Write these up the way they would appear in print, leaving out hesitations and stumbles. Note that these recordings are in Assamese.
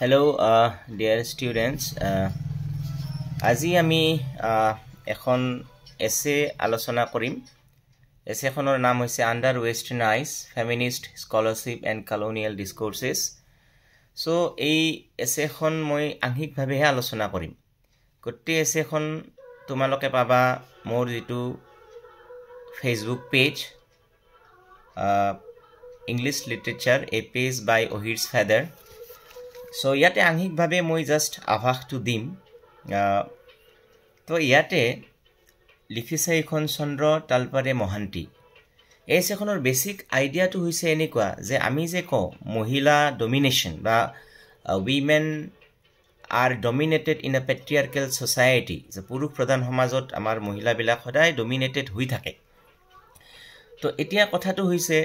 Hello, dear students. আজি আমি এখন এছে আলোচনা কৰিম। এছেখনৰ নাম হৈছে under western eyes feminist scholarship and colonial discourses. So এই এছেখন মই আংশিকভাৱেহে আলোচনা কৰিম। গোটেই এছেখন তোমালোকে পাবা মোৰ যিটো Facebook page English literature a page by অহিৰ্ছ ফেডাৰ। সো ইয়াতে আংশিকভাৱে মই জাষ্ট আভাসটো দিম। তো ইয়াতে লিখিছে এইখন চন্দ্ৰ তালপাৰে মহান্তি। এই সেখনৰ বেসিক আইডিয়াটো হৈছে এনেকুৱা যে আমি যে কওঁ মহিলা ডমিনেশ্যন বা women are dominated in a patriarchal society, যে পুৰুষ প্ৰধান সমাজত আমাৰ মহিলাবিলাক সদায় ডমিনেটেড হৈ থাকে। তো এতিয়া কথাটো হৈছে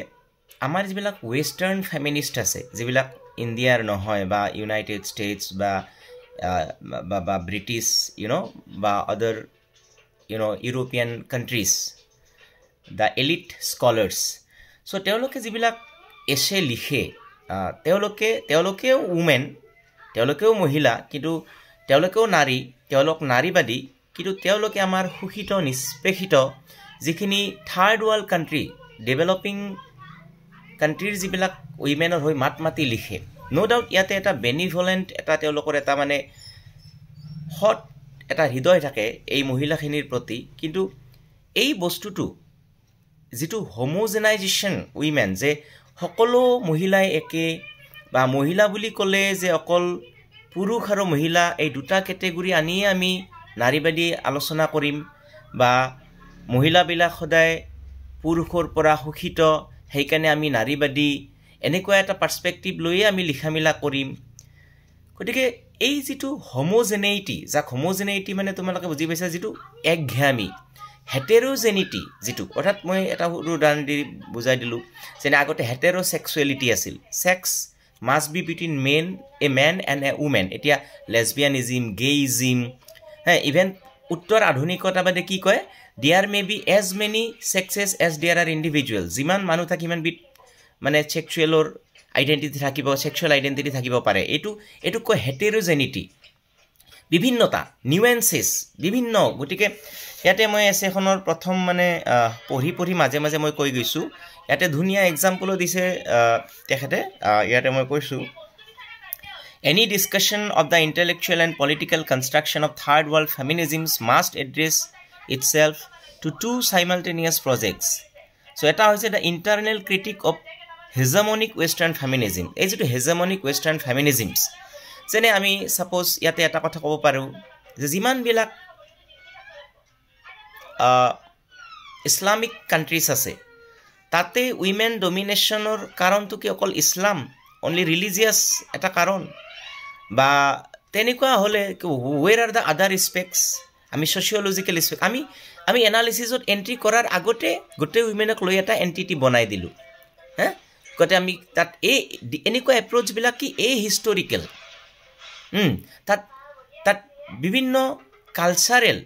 আমাৰ যিবিলাক ৱেষ্টাৰ্ণ ফেমিনিষ্ট আছে, যিবিলাক ইণ্ডিয়াৰ নহয় বা ইউনাইটেড ষ্টেটছ বা ব্ৰিটিছ বা other European countries, the elite scholars. So' তেওঁলোকে যিবিলাক এছে লিখে, তেওঁলোকেও উমেন, তেওঁলোকেও মহিলা, কিন্তু তেওঁলোকেও নাৰী, তেওঁলোক নাৰীবাদী, কিন্তু তেওঁলোকে আমাৰ শোষিত নিষ্পেষিত যিখিনি থাৰ্ড ৱৰ্ল্ড কাণ্ট্ৰি, ডেভেলপিং কাণ্ট্ৰিৰ যিবিলাক উইমেনৰ হৈ মাত মাতি লিখে। ন' ডাউট ইয়াতে এটা বেনিভলেণ্ট এটা তেওঁলোকৰ এটা মানে সৎ এটা হৃদয় থাকে এই মহিলাখিনিৰ প্ৰতি। কিন্তু এই বস্তুটো যিটো হোমোজেনাইজেশ্যন উইমেন, যে সকলো মহিলাই একে বা মহিলা বুলি ক'লে যে অকল পুৰুষ আৰু মহিলা এই দুটা কেটেগৰী আনিয়ে আমি নাৰীবাদী আলোচনা কৰিম, বা মহিলাবিলাক সদায় পুৰুষৰ পৰা শোষিত সেইকাৰণে আমি নাৰীবাদী, এনেকুৱা এটা পাৰ্সপেক্টিভ লৈয়ে আমি লিখা মেলা কৰিম। গতিকে এই যিটো হোমোজেনেইটি, যাক হোমোজেনেইটি মানে তোমালোকে বুজি পাইছা, যিটো একঘেয়ামী, হেটেৰোজেনিটি যিটো, অৰ্থাৎ মই এটা সৰু উদাহৰণ দি বুজাই দিলোঁ। যেনে আগতে হেটেৰোছেক্সুৱেলিটি আছিল, sex must be between a men and a women. এতিয়া লেছবিয়ানিজিম, গেইজিম, ইভেন উত্তৰ আধুনিকতাবাদে কি কয়, there may be as many sexes as there are individual. যিমান মানুহ থাকে সিমান বিধ মানে ছেক্সুৱেলৰ আইডেণ্টিটি থাকিব, ছেক্সুৱেল আইডেণ্টিটি থাকিব পাৰে। এইটো কয় হেটেৰোজেনিটি, বিভিন্নতা, নিউৱেঞ্চেছ, বিভিন্ন। গতিকে ইয়াতে মই এছেখনৰ প্ৰথম মানে পঢ়ি মাজে মাজে মই কৈ গৈছোঁ। ইয়াতে ধুনীয়া এক্সাম্পলো দিছে তেখেতে। ইয়াতে মই কৈছোঁ, Any discussion of the intellectual and political construction of third world feminisms must address itself to two simultaneous projects. So এটা হৈছে the internal critique of hegemonic western feminism. এই যিটো hegemonic western feminisms, যেনে আমি সাপোজ ইয়াতে এটা কথা ক'ব পাৰোঁ যে যিমানবিলাক ইছলামিক কাণ্ট্ৰিজ আছে তাতে উইমেন ডমিনেশ্যনৰ কাৰণটো কি অকল ইছলাম, অনলি ৰিলিজিয়াছ এটা কাৰণ, বা তেনেকুৱা হ'লে ৱেৰ আৰ দ্য আদাৰ ৰিস্পেক্টছ? আমি ছ'চিঅ'লজিকেল ৰিস্পেক্ট আমি এনালিচিছত এণ্ট্ৰি কৰাৰ আগতে গোটেই উইমেনক লৈ এটা এণ্টিটি বনাই দিলোঁ। গতিকে আমি তাত এনেকুৱা এপ্ৰ'চবিলাক কি হিষ্টৰিকেল, তাত বিভিন্ন cultural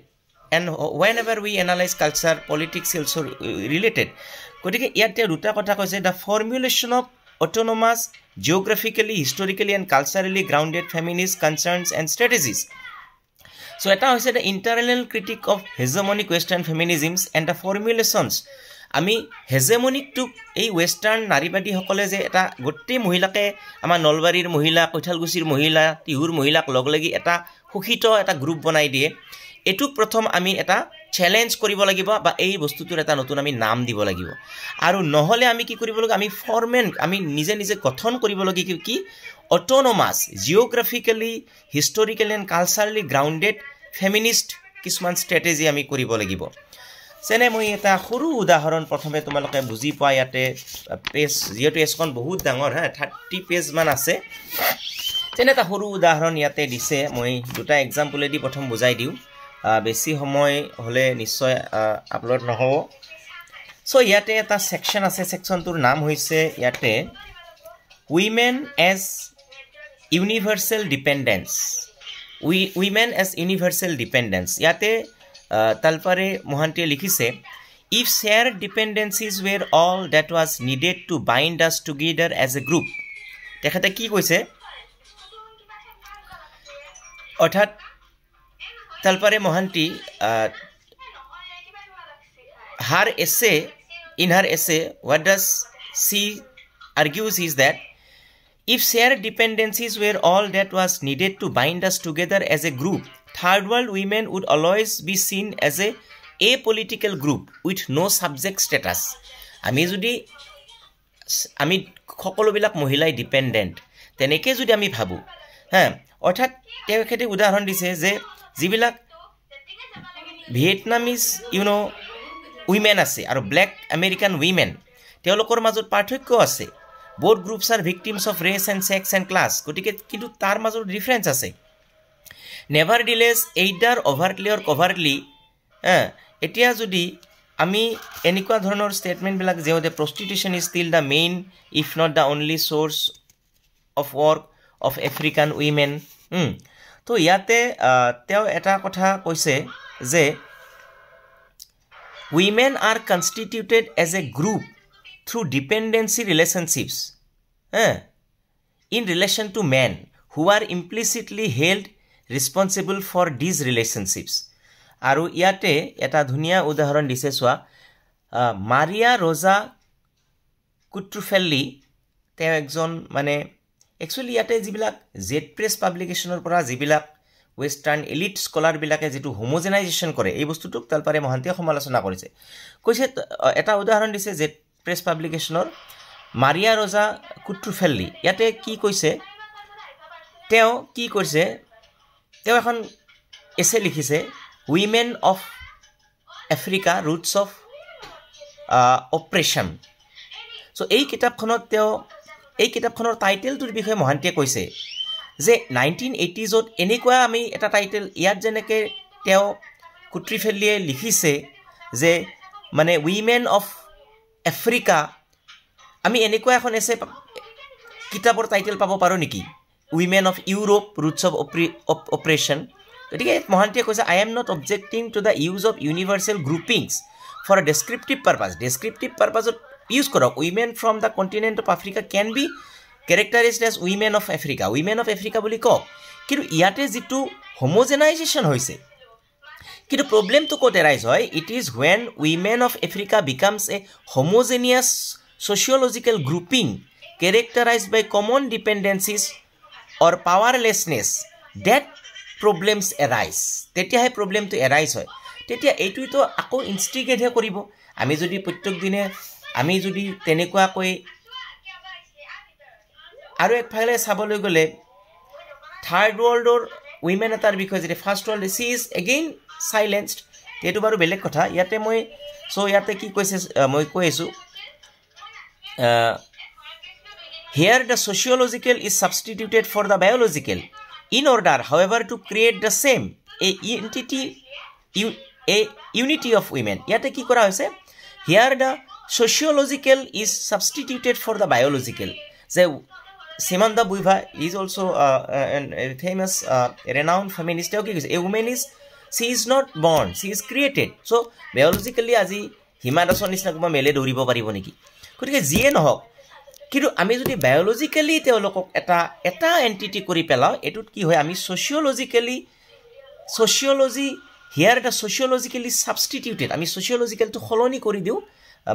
and when ever we analyse culture, politics also' related. গতিকে ইয়াতে দুটা কথা কৈছে, the formulation of autonomous, geographically, historically and culturally grounded feminist concerns and strategies. So এটা হৈছে the internal critique of hegemonic western feminisms and the formulations. আমি হেজেমনিকটোক এই ৱেষ্টাৰ্ণ নাৰীবাদীসকলে যে এটা গোটেই মহিলাকে, আমাৰ নলবাৰীৰ মহিলা, কৈঠালগুচিৰ মহিলা, টিহুৰ মহিলাক লগ লাগি এটা শোষিত এটা গ্ৰুপ বনাই দিয়ে, এইটোক প্ৰথম আমি এটা চেলেঞ্জ কৰিব লাগিব, বা এই বস্তুটোৰ এটা নতুন আমি নাম দিব লাগিব। আৰু নহ'লে আমি কি কৰিব লাগিব, আমি নিজে গঠন কৰিব লাগিব কি autonomous, geographically, historically and culturally grounded feminist কিছুমান ষ্ট্ৰেটেজি আমি কৰিব লাগিব। যেনে মই এটা সৰু উদাহৰণ প্ৰথমে তোমালোকে বুজি পোৱা, ইয়াতে পেজ, যিহেতু এছখন বহুত ডাঙৰ, 30 পেজমান আছে। যেনে এটা সৰু উদাহৰণ ইয়াতে দিছে, মই দুটা এক্সাম্পলেদি প্ৰথম বুজাই দিওঁ, বেছি সময় হ'লে নিশ্চয় আপলোড নহ'ব। চ' ইয়াতে এটা ছেকশ্যন আছে, ছেকশ্যনটোৰ নাম হৈছে ইয়াতে women as universal dependence, women as universal dependence. ইয়াতে তালপাৰে মহান্তিয়ে লিখিছে, if shared dependencies were all that was needed to bind us together as a group. তেখেতে কি কৈছে, অর্থাৎ Talpare Mohanty in her essay what does she argues is that if shared dependencies were all that was needed to bind us together as a group, third world women would always be seen as a apolitical group with no subject status. আমি সকলোবিলাক মহিলাই ডিপেন্ডেন্ট তেনেকে যদি আমি ভাবো হ্যাঁ অর্থাৎ তেখেতে উদাহৰণ দিছে যে যিবিলাক ভিয়েটনামিজ উইমেন আছে আৰু ব্ল্যাক আমেৰিকান উইমেন তেওঁলোকৰ মাজত পাৰ্থক্য আছে both groups are victims of race and sex and class গতিকে কিন্তু তাৰ মাজত ডিফাৰেন্স আছে nevertheless either overtly or covertly এতিয়া যদি আমি এনেকুৱা ধৰণৰ স্টেটমেন্ট বিলাক যে prostitution is still the main if not the only source of work of African women তো ইয়াতে তেও এটা কথা কৈছে যে women are constituted as a group through dependency relationships in relation to men who are implicitly held responsible for these relationships আৰু ইয়াতে এটা ধুনিয়া উদাহৰণ দিছে সোৱা মাৰিয়া ৰজা কুট্ৰুফেল্লি তেও একজন মানে একচুয়ালি ইয়াতে যিবিলাক জেড প্ৰেছ পাবলিকেশনৰ পৰা যিবিলাক ওয়েস্টাৰ্ন এলিট স্কলাৰ বিলাকে যেটো হোমোজেনাইজেশন কৰে এই বস্তুটোক তালপাৰে মহান্তিয়ে সমালোচনা কৰিছে কৈছে এটা উদাহৰণ দিছে জেড প্ৰেছ পাবলিকেশনৰ মাৰিয়া ৰজা কুট্ৰুফেল্লি ইয়াতে কি কৈছে তেও কি কৰিছে তেও এখন এছে লিখিছে Women of Africa Roots of Oppression so এই কিতাপখনৰ টাইটেলটোৰ বিষয়ে মহান্তিয়ে কৈছে যে 1980s ত এনেকুৱা আমি এটা টাইটেল ইয়াত যেনেকে তেও কুট্ৰুফেল্লিয়ে লিখিছে যে মানে Women of Africa আমি এনেকুৱা এখন এছে কিতাপৰ টাইটেল পাব পাৰো নেকি Women of Europe Roots of Oppression গতিকে মহান্তিয়ে কৈছে I am not objecting to the use of universal groupings for a descriptive purpose use কৰক women from the continent of Africa can be characterized as women of Africa বুলি কওক কিন্তু ইয়াতে যেটো homogenization হৈছে কিন্তু প্ৰবলেমটো কোত এৰাইজ হয় it is when women of Africa becomes a homogeneous sociological grouping characterized by common dependencies or powerlessness that problems arise তেতিয়া হে প্ৰবলেমটো এৰাইজ হয় তেতিয়া এইটোই তো আকৌ ইনস্টিগেট হে কৰিব আমি যদি প্ৰত্যেক দিনে আমি যদি তেনেকুৱা কই আৰু একফালে চাবলৈ গলে থাৰ্ড ওয়াৰ্ল্ডৰ উইমেন এটাৰ বিষয়ে যে first world she is again silenced এটো বাৰু বেলেগ কথা ইয়াতে মই সো ইয়াতে কি কৈছে মই কৈছো here the sociological is substituted for the biological in order however to create the same a unity of women yate ki kora hoise here the sociological is substituted for the biological the Simone de Beauvoir is also a famous renowned feminist a woman is she is not born she is created so biologically aji himadasoni snakba mele doribo paribo niki kotike jiye nohok কিন্তু আমি যদি বায়োলজিক্যালি তেওঁলোকক এটা এন্টিটি কৰি পেলাও এটুত কি হয় আমি sociology here the sociologically substituted আমি সোশিয়োলজিক্যাল টু খলনি কৰি দিও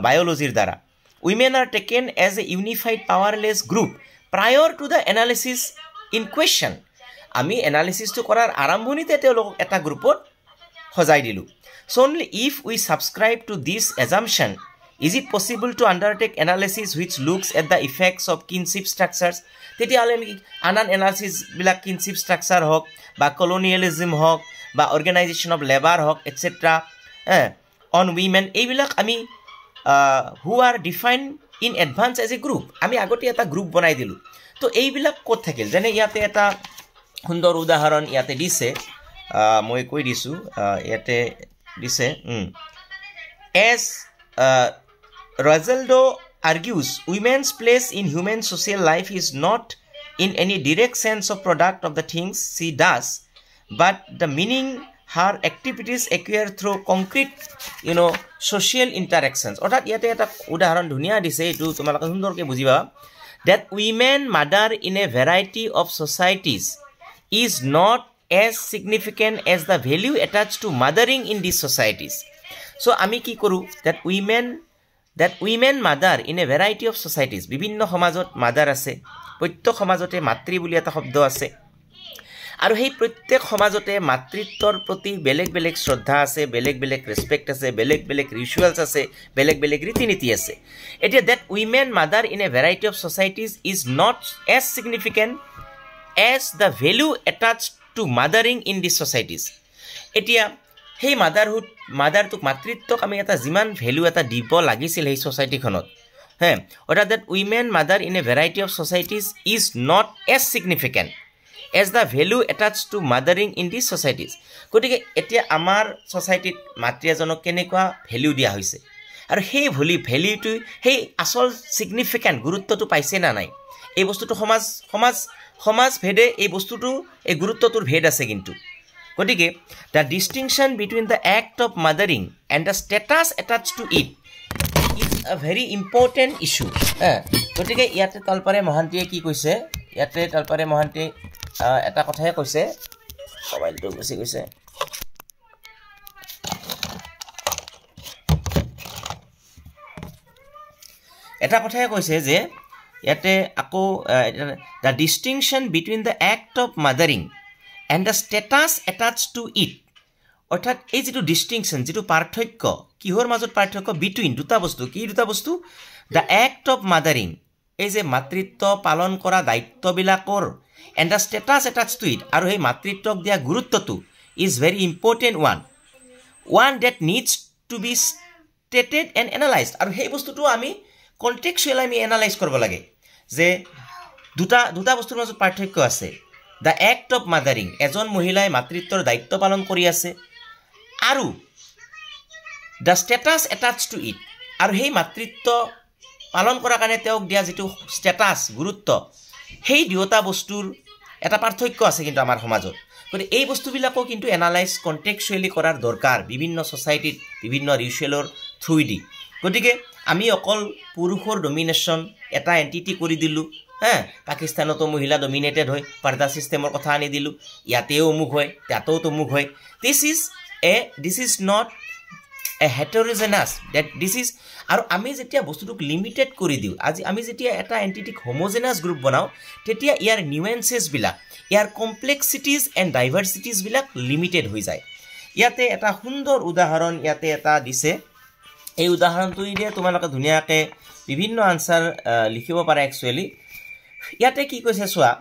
বায়োলজিৰ দ্বাৰা women are taken as a unified powerless group prior to the analysis in question আমি এনালিসিস টু কৰাৰ আৰম্ভণিতে তেওঁলোকক এটা গ্ৰুপত সজাই দিলো so only if we subscribe to this assumption is it possible to undertake analysis which looks at the effects of kinship structures teti ale anan analysis bila kinship structure hok ba colonialism hok ba organization of labor hok etc on women ei bilak ami who are defined in advance as a group ami agoti eta group banai dilu to ei bilak kot thakil jene yate eta সুন্দৰ উদাহৰণ ইয়াতে দিছে মই কৈ দিছো ইয়াতে দিছে as Rosaldo argues women's place in human social life is not in any direct sense of product of the things she does but the meaning her activities acquire through concrete social interactions অর্থাৎ ইয়াতে এটা উদাহৰণ ধুনিয়া দিছে এটো তোমালোকে সুন্দৰকে বুজিবা that women mother in a variety of societies is not as significant as the value attached to mothering in these societies. So আমি কি কৰো that women mother in a variety of societies. বিভিন্ন সমাজত mother আছে, প্ৰত্যেক সমাজতে মাতৃ বুলি এটা শব্দ আছে, আৰু সেই প্ৰত্যেক সমাজতে মাতৃত্বৰ প্ৰতি বেলেগ বেলেগ শ্ৰদ্ধা আছে, বেলেগ বেলেগ ৰেসপেক্ট আছে, বেলেগ বেলেগ ৰিচুৱেলছ আছে, বেলেগ বেলেগ ৰীতি-নীতি আছে। এতিয়া that women mother in a variety of societies is not as significant as the value attached to mothering in these societies. এতিয়া সেই মাদাৰটোক মাতৃত্বক আমি এটা যিমান ভ্যালু এটা দিব লাগিছিল সেই সোসাইটিখনত, হ্যাঁ, অৰ্থাৎ that women mother in a variety of societies is not as significant as the value attached to mothering in these societies. গতিকে এতিয়া আমাৰ সোসাইটিত মাতৃ এজনক কেনেকুৱা ভ্যালু দিয়া হৈছে, আৰু সেই ভ্যালুটো সেই আসল সিগনিফিকেন্ট গুৰুত্বটো পাইছে না নাই, এই বস্তুটো সমাজ ভেদে এই বস্তুটো এই গুৰুত্বটোৰ ভেদ আছে। কিন্তু গতিকে the distinction between the act of mothering and the status attached to it is a very important issue. গতিকে ইয়াতে তালপাৰে মহান্তিয়ে কি কৈছে, ইয়াতে তালপাৰে মহান্তি এটা কথাই কৈছে, মোবাইলটো গুচি গৈছে, এটা কথাই কৈছে যে ইয়াতে আকৌ the distinction between the act of mothering and the status attached to it, অৰ্থাৎ এই যেটো ডিস্টিংকশন, যেটো পাৰ্থক্য, কিহৰ মাজত পাৰ্থক্য, বিটুইন দুটা বস্তু, কি দুটা বস্তু, the act of mothering, এই যে মাতৃত্ব পালন কৰা দায়িত্ববিলাকৰ, and the status attached to it, আৰু এই মাতৃত্বক দিয়া গুৰুত্বটো is very important one that needs to be stated and analyzed. আৰু সেই বস্তুটো আমি কনটেক্সচুৱেল আমি এনালাইজ কৰিব লাগে যে দুটা বস্তুৰ মাজত পাৰ্থক্য আছে। The act of mothering, এজন মহিলাই মাতৃত্বৰ দায়িত্ব পালন কৰি আছে, আৰু the status attached to it, আৰু সেই মাতৃত্ব পালন কৰাৰ কাৰণে তেওঁক দিয়া যেটো স্ট্যাটাস, গুৰুত্ব, সেই দুটা বস্তুৰ এটা পাৰ্থক্য আছে কিন্তু আমাৰ সমাজত। গতিকে এই বস্তুবিলাকো কিন্তু এনালাইজ কনটেক্সচুৱেলি কৰাৰ দৰকাৰ বিভিন্ন সোসাইটিত বিভিন্ন ৰিচুৱেলৰ থ্ৰুইদি। গতিকে আমি অকল পুৰুষৰ ডমিনেশ্যন এটা এন্টিটি কৰি দিলোঁ, হ্যাঁ, পাকিস্তানতো মহিলা ডমিনেটেড হয়, পৰ্দা সিস্টেমৰ কথা আনি দিলোঁ, ইয়াতেও অমুক হয়, তাতেও তমুক হয়। This is not a heterogeneous, this is, আৰু আমি যেতিয়া বস্তুটোক লিমিটেড কৰি দিওঁ, আজি আমি যেতিয়া এটা এন্টিটিক হোমোজেনাছ গ্ৰুপ বনাওঁ, তেতিয়া ইয়াৰ নিউৱেঞ্চেছবিলাক, ইয়াৰ কমপ্লেক্সিটিজ এণ্ড ডাইভাৰ্চিটিজবিলাক লিমিটেড হৈ যায়। ইয়াতে এটা সুন্দৰ উদাহৰণ ইয়াতে এটা দিছে, এই উদাহৰণটো দিয়ে তোমালোকে ধুনীয়াকৈ বিভিন্ন আনচাৰ লিখিব পাৰা। একচুৱেলি ইয়াতে কি কৈছে চোৱা,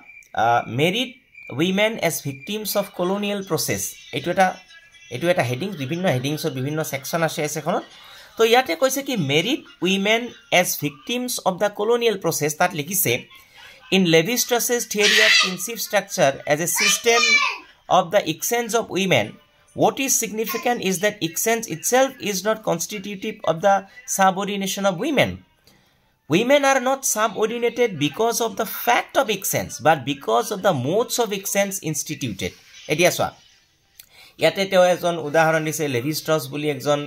married women as victims of colonial process, এইটো এটা হেডিং, বিভিন্ন হেডিংছত বিভিন্ন ছেকশ্যন আছে এখনত। তো ইয়াতে কৈছে কি married women as victims of the colonial process, তাত লিখিছে in Levi Strauss's theory of kinship structure as a system of the exchange of women, what is significant is that exchange itself is not constitutive of the subordination of women. Women are not subordinated because of the fact of exchange, but because of the modes of exchange instituted. এতিয়া চোৱা, ইয়াতে তেওঁ এজন উদাহৰণ দিছে, লেভি-ষ্ট্ৰাছ বুলি একজন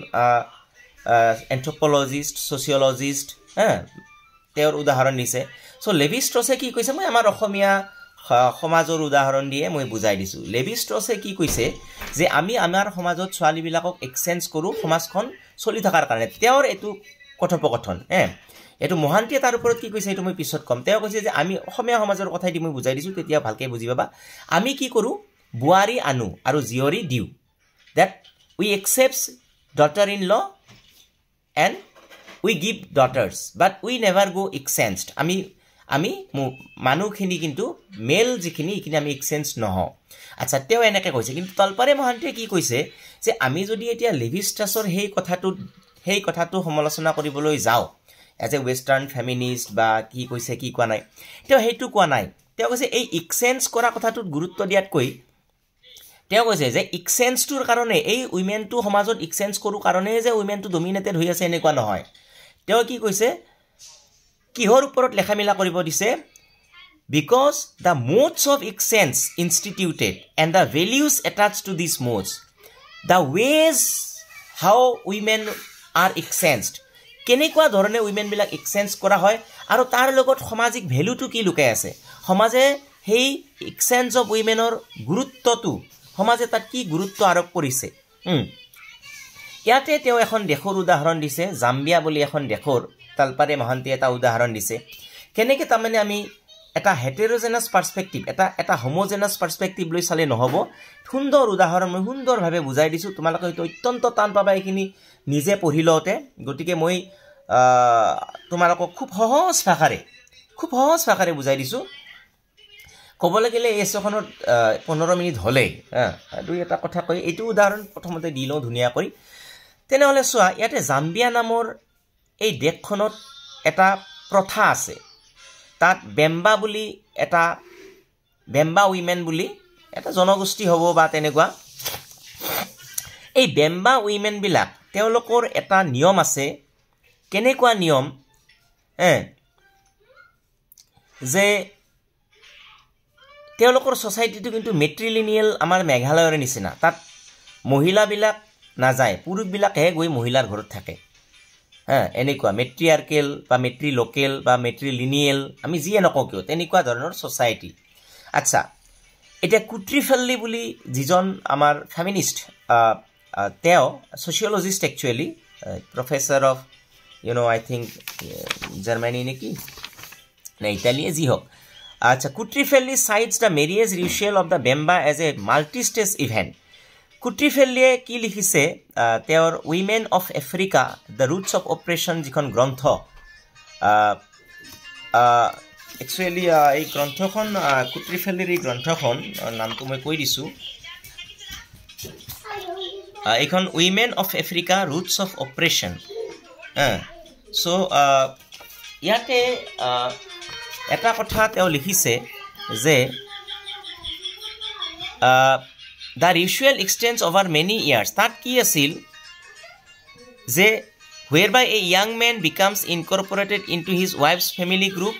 এন্থ্ৰপলজিষ্ট, ছচিয়লজিষ্ট, হ্যাঁ, তেওঁৰ উদাহৰণ দিছে। চ' লেভি-ষ্ট্ৰাছে কি কৈছে, মই আমাৰ অসমীয়া সমাজৰ উদাহৰণ দিয়ে মই বুজাই দিছোঁ। লেভি-ষ্ট্ৰাছে কি কৈছে যে আমি আমাৰ সমাজত ছোৱালীবিলাকক এক্সচেঞ্জ কৰোঁ সমাজখন চলি থকাৰ কাৰণে, তেওঁৰ এইটো কথোপকথন। এইটো মহান্তিয়ে তাৰ ওপৰত কি কৈছে এইটো মই পিছত ক'ম। তেওঁ কৈছে যে আমি অসমীয়া সমাজৰ কথাই দি মই বুজাই দিছোঁ, তেতিয়া ভালকৈ বুজি পাবা। আমি কি কৰোঁ, বোৱাৰী আনো আৰু জীয়ৰী দিওঁ, that we accept daughter in law and we give daughters, but we never go exchanged. আমি মানুহখিনি কিন্তু মেল যিখিনি এইখিনি আমি এক্সচেঞ্জ নহওঁ। আচ্ছা, তেওঁ এনেকৈ কৈছে। কিন্তু তলপাৰে মহান্তিয়ে কি কৈছে যে আমি যদি এতিয়া লেভি-ষ্ট্ৰাছৰ সেই কথাটো সমালোচনা কৰিবলৈ যাওঁ এজ এ ৱেষ্টাৰ্ণ ফেমিনিষ্ট বা কি কৈছে কি কোৱা নাই, তেওঁ সেইটো কোৱা নাই। তেওঁ কৈছে এই এক্সচেঞ্জ কৰা কথাটোত গুৰুত্ব দিয়াতকৈ তেওঁ কৈছে যে এক্সচেঞ্জটোৰ কাৰণে, এই উইমেনটো সমাজত এক্সচেঞ্জ কৰোঁ কাৰণেই যে উইমেনটো ডমিনেটেড হৈ আছে এনেকুৱা নহয়। তেওঁ কি কৈছে, কিহৰ ওপৰত লেখামেলা কৰিব দিছে, because the modes of exchange instituted and the values attach to this modes, the ways how women are exchanged, কেনেকুৱা ধৰণে উইমেনবিলাক এক্সচেঞ্জ কৰা হয়, আৰু তাৰ লগত সামাজিক ভেলুটো কি লুকাই আছে, সমাজে সেই এক্সচেঞ্জ অফ উইমেনৰ গুৰুত্বটো সমাজে তাত কি গুৰুত্ব আৰোপ কৰিছে ইয়াতে তেওঁ এখন দেশৰ উদাহৰণ দিছে জাম্বিয়া বুলি এখন দেশৰ তালপাৰে মহান্তি এটা উদাহৰণ দিছে কেনেকৈ তাৰমানে আমি এটা হেটেৰোজেনাছ পাৰ্সপেক্টিভ এটা হোমোজেনাছ পাৰ্সপেক্টিভ লৈ চালে নহব সুন্দৰ উদাহৰণ মই সুন্দৰভাৱে বুজাই দিছো তোমালোকে হয়তো অত্যন্ত টান পাবা এইখিনি নিজে পঢ়ি লওঁতে গতিকে মই তোমালোকক খুব সহজ ভাষাৰে বুজাই দিছো ক'বলৈ গ'লে এই এছখনত 15 মিনিট হ'লে দুই এটা কথা কৈ এইটো উদাহৰণ প্ৰথমতে দি লওঁ ধুনীয়াকৈ তেনেহ'লে চোৱা ইয়াতে জাম্বিয়া নামৰ এই দেশখনত এটা প্ৰথা আছে তাত বেম্বা বুলি এটা বেম্বা উইমেন বুলি এটা জনগোষ্ঠী হ'ব বা তেনেকুৱা এই বেম্বা উইমেন বিলাক তেওঁলোকৰ এটা নিয়ম আছে কেনেকুৱা নিয়ম যে তেওঁলোকৰ সোসাইটিটো কিন্তু মেট্ৰিলিনিয়েল আমাৰ মেঘালয়ৰ নিচিনা তাত মহিলাবিলাক নাযায় পুৰুষবিলাকহে গৈ মহিলাৰ ঘৰত থাকে এনেকুৱা মেট্ৰিয়াৰ্কেল বা মেট্ৰিলোকেল বা মেট্ৰিলিনিয়েল আমি যিয়ে নকওঁ কিয় তেনেকুৱা ধৰণৰ সোসাইটি আচ্ছা এটা কুট্ৰিফেল্লি বুলি যিজন আমাৰ ফেমিনিষ্ট তেওঁ sociologist actually professor of I think Germany নেকি না ইটালীয়ে যি হোক আচ্ছা Cutrufelli cites the marriage ritual of the Bemba as a multistage event কুট্ৰিফেল্লিয়ে কি লিখিছে তেওঁৰ women of Africa the roots of oppression যিখন গ্ৰন্থ একচুৱেলি এই গ্ৰন্থখন কুট্ৰিফেল্লিৰ এই গ্ৰন্থখন নামটো মই কৈ দিছোঁ এইখন women of Africa routes of operation so ইয়াতে এটা কথা তেওঁ লিখিছে যে the ritual extends over many years that ki asil je whereby a young man becomes incorporated into his wife's family group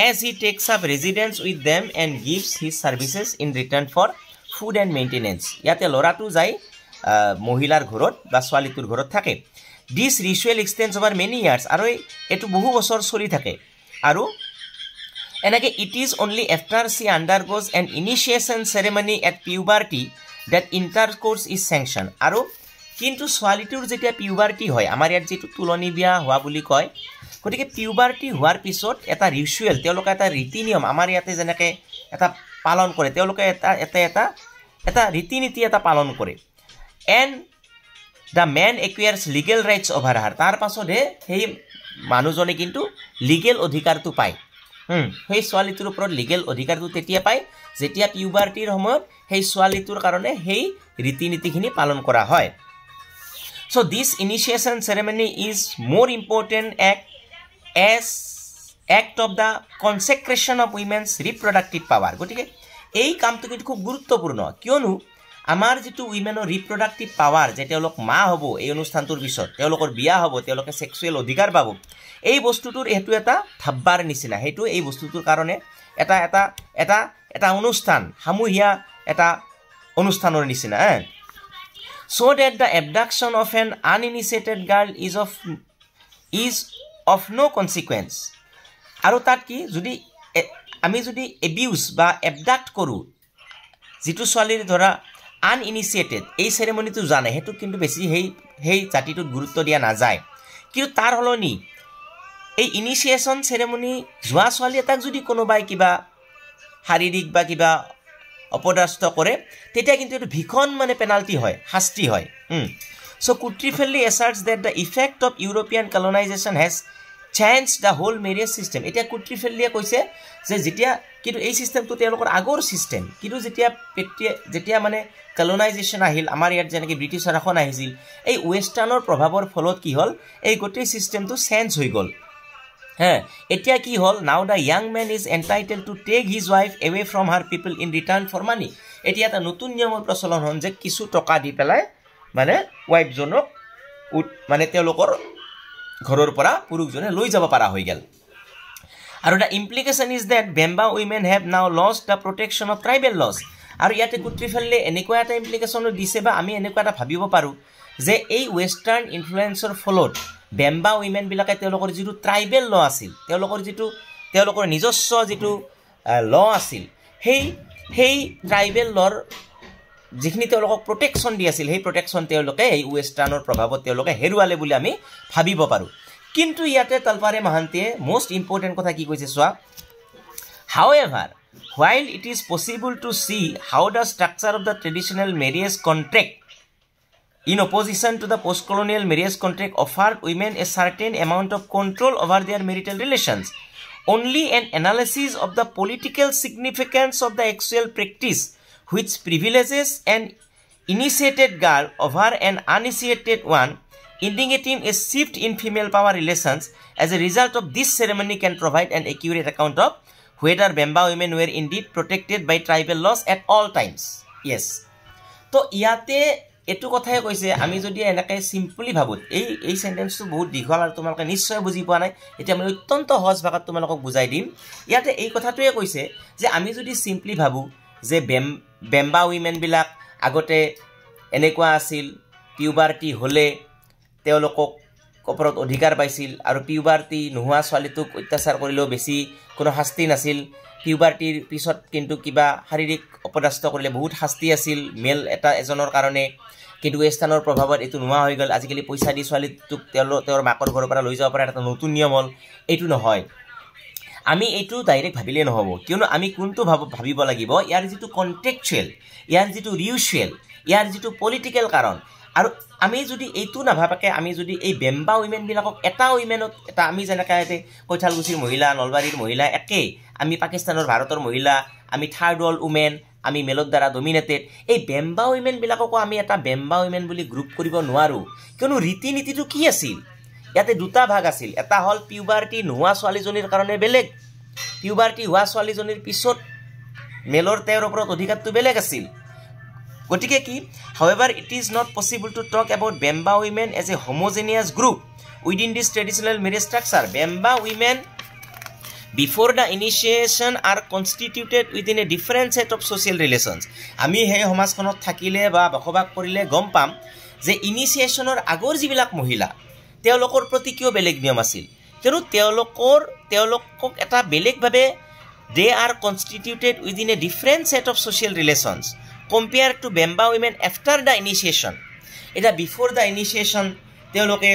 as he takes up residence with them and gives his services in return for food and maintenance yate loratu jai mohilar ghorot ba swalitur ghorot thake this ritual extends over many years aru etu bohu bochor choli thake aru enake it is only after she undergoes an initiation ceremony at puberty that intercourse is sanctioned aru kintu swalitur jetia puberty hoy amar yat jetu tuloni biya hua buli koy kotike puberty hoar pisot eta ritual teoloka eta riti niyam amar yate jenake eta palon kore teoloka eta riti niti eta palon kore and the man acquires legal rights over her tar pasode hei manujone kintu legal odhikar tu pai সেই ছোৱালীটোৰ ওপৰত লিগেল অধিকাৰটো তেতিয়া পায় যেতিয়া পিউবাৰ্টিৰ সময়ত সেই ছোৱালীটোৰ কাৰণে সেই ৰীতি নীতিখিনি পালন কৰা হয় so this initiation ceremony is more important act of the consecration of women's reproductive power গতিকে এই কামটো কিন্তু খুব গুৰুত্বপূৰ্ণ কিয়নো আমাৰ যেটো উইমেনৰ ৰিপ্ৰডাক্টিভ পাৱাৰ যে তেওঁলোক মা হ'ব এই অনুষ্ঠানটোৰ পিছত তেওঁলোকৰ বিয়া হ'ব তেওঁলোকে সেক্সুৱেল অধিকাৰ পাব এই বস্তুটোৰ এটো এটা থাব্বাৰ নিচিনা হেতু এই বস্তুটোৰ কাৰণে এটা অনুষ্ঠান হামুহিয়া এটা অনুষ্ঠানৰ নিচিনা so that the abduction of an uninitiated girl is of no consequence আৰু তাত কি যদি আমি যদি abuse বা abduct কৰো যেটো ছোৱালীৰ ধৰা uninitiated এই সেৰেমনিটো জানে হেতু কিন্তু বেছি হেই জাতিটোত গুৰুত্ব দিয়া নাযায় কিন্তু তাৰ হলনি এই ইনিশিয়েশন সেৰেমনি জোৱা ছোৱালী এটাক যদি কোনোবাই কিবা শাৰীৰিক বা কিবা অপদাস্ত কৰে তেতিয়া কিন্তু এটো ভিখন মানে পেনাল্টি হয় শাস্তি হয় so Kutrifeli asserts that the effect of European colonization has changed the whole marriage system এটা Kutrifeli কৈছে যে যেতিয়া কিন্তু এই সিস্টেমটো তেওঁলোকৰ আগৰ সিস্টেম কিন্তু যেতিয়া মানে colonization আহিল আমাৰ ইয়াত যেনেকৈ ব্ৰিটিছ শাসন আহিছিল এই ওয়েস্টাৰ্ণৰ প্ৰভাৱৰ ফলত কি হল এই গোটেই সিস্টেমটো চেঞ্জ হৈ গল এতিয়া কি হল now the young man is entitled to take his wife away from her people in return for money এতিয়া এটা নতুন নিয়মৰ প্ৰচলন হন যে কিছু টকা দি পেলাই মানে ওয়াইফ জনক মানে তেওঁলোকৰ ঘৰৰ পৰা পুৰুষজনে লৈ যাব পাৰা হৈ গল আৰু the implication is that Bemba women have now lost the protection of tribal laws আৰু ইয়াতে কুট্ৰিফেললে এনেকুৱা এটা ইমপ্লিকেশন দিছে বা আমি এনেকুৱা এটা ভাবিব পাৰো যে এই ওয়েস্টাৰ্ণ ইনফ্লুয়েন্সৰ ফলত বেম্বা উইমেন বিলাকে তেওঁলোকৰ যেটো ট্ৰাইবেল ল আছিল তেওঁলোকৰ নিজস্ব যেটো ল আছিল সেই ট্ৰাইবেল লৰ যিখিনি তেওঁলোকক প্ৰটেকশ্যন দি আছিল সেই প্ৰটেকশ্যন তেওঁলোকে এই ৱেষ্টাৰ্ণৰ প্ৰভাৱত তেওঁলোকে হেৰুৱালে বুলি আমি ভাবিব পাৰোঁ কিন্তু ইয়াতে তালপাৰে মহান্তিয়ে most important কথা কি কৈছে চোৱা however while it is possible to see how the structure of the traditional marriage contract in opposition to the post-colonial marriage contract offered women a certain amount of control over their marital relations only an analysis of the political significance of the actual practice which privileges an initiated girl over an uninitiated one, indicating a shift in female power relations as a result of this ceremony can provide an accurate account of whether Bemba women were indeed protected by tribal laws at all times. Yes. So, ইয়াতে এটো কথাই কৈছে আমি যদি এনেকে সিম্পলি ভাবো এই সেন্টেন্সটো বহুত দীঘল আৰু তোমালোকে নিশ্চয় বুজি পোৱা নাই এতিয়া আমি অত্যন্ত সহজ ভাষাত তোমালোকক বুজাই দিম ইয়াতে এই কথাটোৱে কৈছে যে আমি যদি সিম্পলি ভাবো যে বেম্বা উইমেন বিলাক আগতে এনেকুৱা আছিল পিউবাৰ্টি হলে তেওঁলোকক ওপৰত অধিকাৰ পাইছিল আৰু পিউবাৰ্টি নোহোৱা ছোৱালীটোক অত্যাচাৰ কৰিলেও বেছি কোনো শাস্তি নাছিল পিউবাৰ্টিৰ পিছত কিন্তু কিবা শাৰীৰিক অপদস্থ কৰিলে বহুত শাস্তি আছিল মেল এটা এজনৰ কাৰণে কিন্তু ৱেষ্টাৰ্ণৰ প্ৰভাৱত এইটো নোহোৱা হৈ গ'ল আজিকালি পইচা দি ছোৱালীটোক তেওঁৰ মাকৰ ঘৰৰ পৰা লৈ যাব পাৰে এটা নতুন নিয়ম হ'ল এইটো নহয় আমি এইটো ডাইৰেক্ট ভাবিলে নহব কিয়নো আমি কোনটো ভাবিব লাগিব ইয়াৰ যেটো কন্টেক্সচুৱেল ইয়াৰ যেটো ৰিউচুৱেল ইয়াৰ যেটো পলিটিক্যাল কাৰণ আৰু আমি যদি এইটো নাভাবাকে আমি যদি এই বেম্বা উইমেন বিলাকক এটা উইমেনত এটা আমি যেনেকৈ কৈঠালগুছিৰ মহিলা নলবাৰীৰ মহিলা একে আমি পাকিস্তানৰ ভাৰতৰ মহিলা আমি থাৰ্ড ওয়াৰ্ল্ড উইমেন আমি মেলৰ দ্বাৰা ডমিনেটেড এই বেম্বা উইমেন বিলাককো আমি এটা বেম্বা উইমেন বুলি গ্ৰুপ কৰিব নোৱাৰো কিয়নো ৰীতি নীতিটো কি আছিল ইয়াতে দুটা ভাগ আছিল এটা হল পিউবাৰ্টি নোহোৱা ছোৱালীজনীৰ কাৰণে বেলেগ পিউবাৰ্টি হোৱা ছোৱালীজনীৰ পিছত মেলৰ তেওঁৰ ওপৰত অধিকাৰটো বেলেগ আছিল গতিকে কি however it is not possible to talk about Bemba women as a homogeneous group within this traditional marriage structure Bemba women before the initiation are constituted within a different set of social relations আমি হে সমাজখনত থাকিলে বা বসবাস কৰিলে গম পাম যে ইনিশিয়েশনৰ আগৰ যিবিলাক মহিলা তেওঁলোকৰ প্ৰতি কিয় বেলেগ নিয়ম আছিল কিয়নো তেওঁলোকক এটা বেলেগভাৱে they are constituted within a different set of social relations compared to Bemba women after the initiation এটা before the initiation তেওঁলোকে